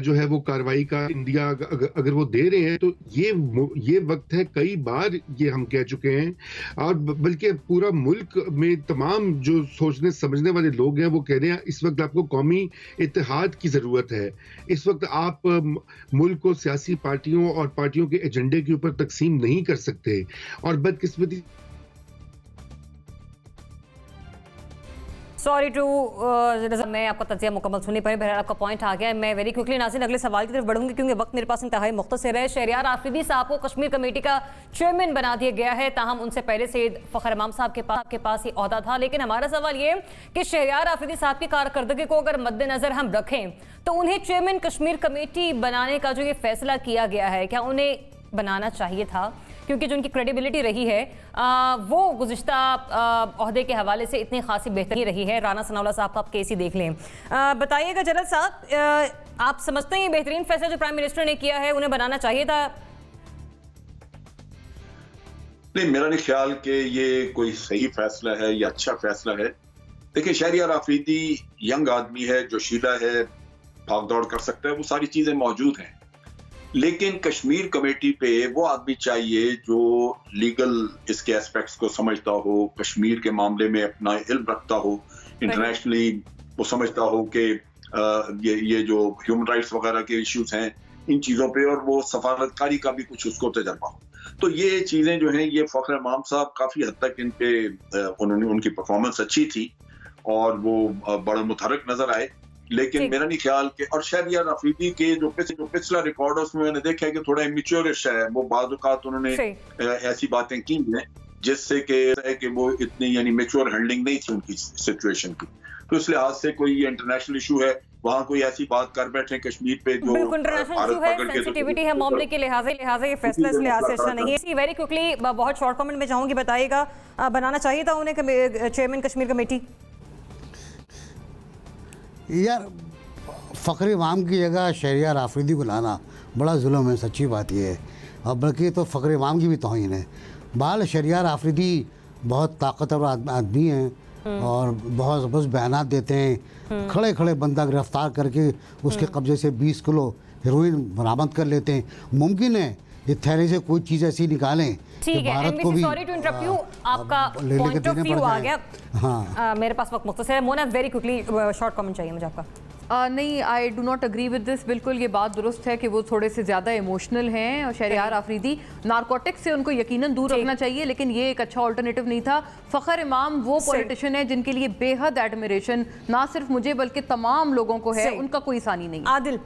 जो है वो कार्रवाई का इंडिया अगर वो दे रहे हैं तो ये वक्त है, कई बार ये हम कह चुके हैं, और बल्कि पूरा मुल्क में तमाम जो सोचने समझने वाले लोग हैं वो कह रहे हैं इस वक्त आपको कौमी इत्तेहाद की ज़रूरत है। इस वक्त आप मुल्क को सियासी पार्टियों और पार्टियों के एजेंडे के ऊपर तकसीम नहीं कर सकते। और बदकिस्मती सॉरी टू मैं आपका तजिया मुकम्मल सुननी पड़ी, बहरहाल आपका पॉइंट आ गया है। मैं वेरी क्विकली नाज़रीन अगले सवाल की तरफ बढ़ूंगी क्योंकि वक्त मेरे पास इंतहाई मुख्तसर है। शहरियार आफरीदी साहब को कश्मीर कमेटी का चेयरमैन बना दिया गया है, ताहम उनसे पहले से फ़खर इमाम साहब के पास ये ओहदा था। लेकिन हमारा सवाल ये कि शहरियार आफरीदी साहब की कारकर्दगी को अगर मद्देनजर हम रखें तो उन्हें चेयरमैन कश्मीर कमेटी बनाने का जो ये फैसला किया गया है, क्या उन्हें बनाना चाहिए था? क्योंकि जो उनकी क्रेडिबिलिटी रही है वो गुज़िश्ता ओहदे के हवाले से इतनी खासी बेहतरी रही है। राना सनाउल्लाह साहब का आप केस ही देख लें। बताइएगा जनरल साहब, आप समझते हैं ये बेहतरीन फैसला जो प्राइम मिनिस्टर ने किया है, उन्हें बनाना चाहिए था? नहीं, मेरा नहीं ख्याल कि ये कोई सही फैसला है या अच्छा फैसला है। देखिए, शहरियार आफरीदी यंग आदमी है, जोशीला है, भाग दौड़ कर सकता है, वो सारी चीजें मौजूद हैं। लेकिन कश्मीर कमेटी पे वो आदमी चाहिए जो लीगल इसके एस्पेक्ट्स को समझता हो, कश्मीर के मामले में अपना इल्म रखता हो, इंटरनेशनली वो समझता हो कि ये जो ह्यूमन राइट्स वगैरह के इश्यूज हैं इन चीज़ों पे, और वो सफारतकारी का भी कुछ उसको तजर्बा हो। तो ये चीज़ें जो हैं, ये फ़ख्र इमाम साहब काफ़ी हद तक इन पे उनकी परफॉर्मेंस अच्छी थी और वो बड़ा मुतहरक नजर आए। लेकिन मेरा नहीं ख्याल कि, और शहरियार अफरीदी के जो पिछला रिकॉर्ड है उसमें मैंने देखा है कि थोड़ा इमेच्योरिश है, वो बाद औक़ात उन्होंने ऐसी बातें की हैं जिससे कि वो इतनी यानी मैच्योर हैंडलिंग नहीं थी उनकी सिचुएशन की। तो इस लिहाज से कोई इंटरनेशनल इशू है, वहाँ कोई ऐसी बात कर बैठे कश्मीर पे जो सेंसिटिविटी है मामले के लिहाज ये फैसला इस लिहाज से अच्छा नहीं है। वेरी क्विकली, बहुत शॉर्ट कमेंट में चाहूंगी, बताइएगा बनाना चाहिए था उन्हें चेयरमैन कश्मीर कमेटी? यार फ़ख्र इमाम की जगह शहरियार आफरीदी को लाना बड़ा जुल्म है, सच्ची बात ये है, और बल्कि तो फ़ख्र इमाम की भी तौहीन है। बाल शहरियार आफरीदी बहुत ताकतवर आदमी हैं और बहुत ज़बरदस्त बयानात देते हैं, खड़े खड़े बंदा गिरफ्तार करके उसके कब्जे से 20 किलो हेरोइन बरामद कर लेते हैं। मुमकिन है ये थैले से कोई चीज़ ऐसी निकालें कि भारत को भी सॉरी टू इंटरप्ट यू, आपका पॉइंट ऑफ व्यू आ गया। हाँ, मेरे पास वक्त मुख्तसर है। Mona, very quickly short comment चाहिए मुझे आपका। नहीं, I do not agree with this. बिल्कुल ये बात दुरुस्त है कि वो थोड़े से ज़्यादा इमोशनल हैं और शहरियार आफरीदी, नारकोटिक्स से उनको यकीनन दूर रखना चाहिए, लेकिन ये एक अच्छा ऑल्टरनेटिव नहीं था। फ़ख्र इमाम वो पॉलिटिशियन है जिनके लिए बेहद एडमिरेशन ना सिर्फ मुझे बल्कि तमाम लोगों को है, उनका कोई सानी नहीं। आदिल,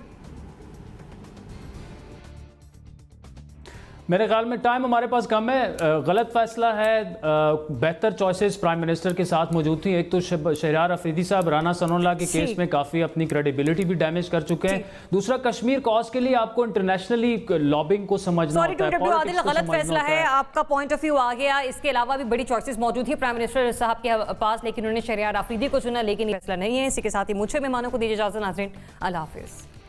मेरे ख्याल में टाइम हमारे पास कम है, गलत फैसला है। बेहतर चॉइसेस प्राइम मिनिस्टर के साथ मौजूद थी। एक तो शहरियार अफरीदी साहब राना सनाउल्लाह के केस में काफ़ी अपनी क्रेडिबिलिटी भी डैमेज कर चुके हैं। दूसरा, कश्मीर कॉज के लिए आपको इंटरनेशनली लॉबिंग को समझना होता है। आदिल, गलत फैसला है, आपका पॉइंट ऑफ व्यू आ गया। इसके अलावा भी बड़ी चॉइसेस मौजूद थी प्राइम मिनिस्टर साहब के पास, लेकिन उन्होंने शहरियार अफरीदी को चुना, लेकिन फैसला नहीं है। इसी के साथ ही मुझे मेहमानों को दीजिए इजाजत। नाज़रीन, अल्लाह हाफिज़।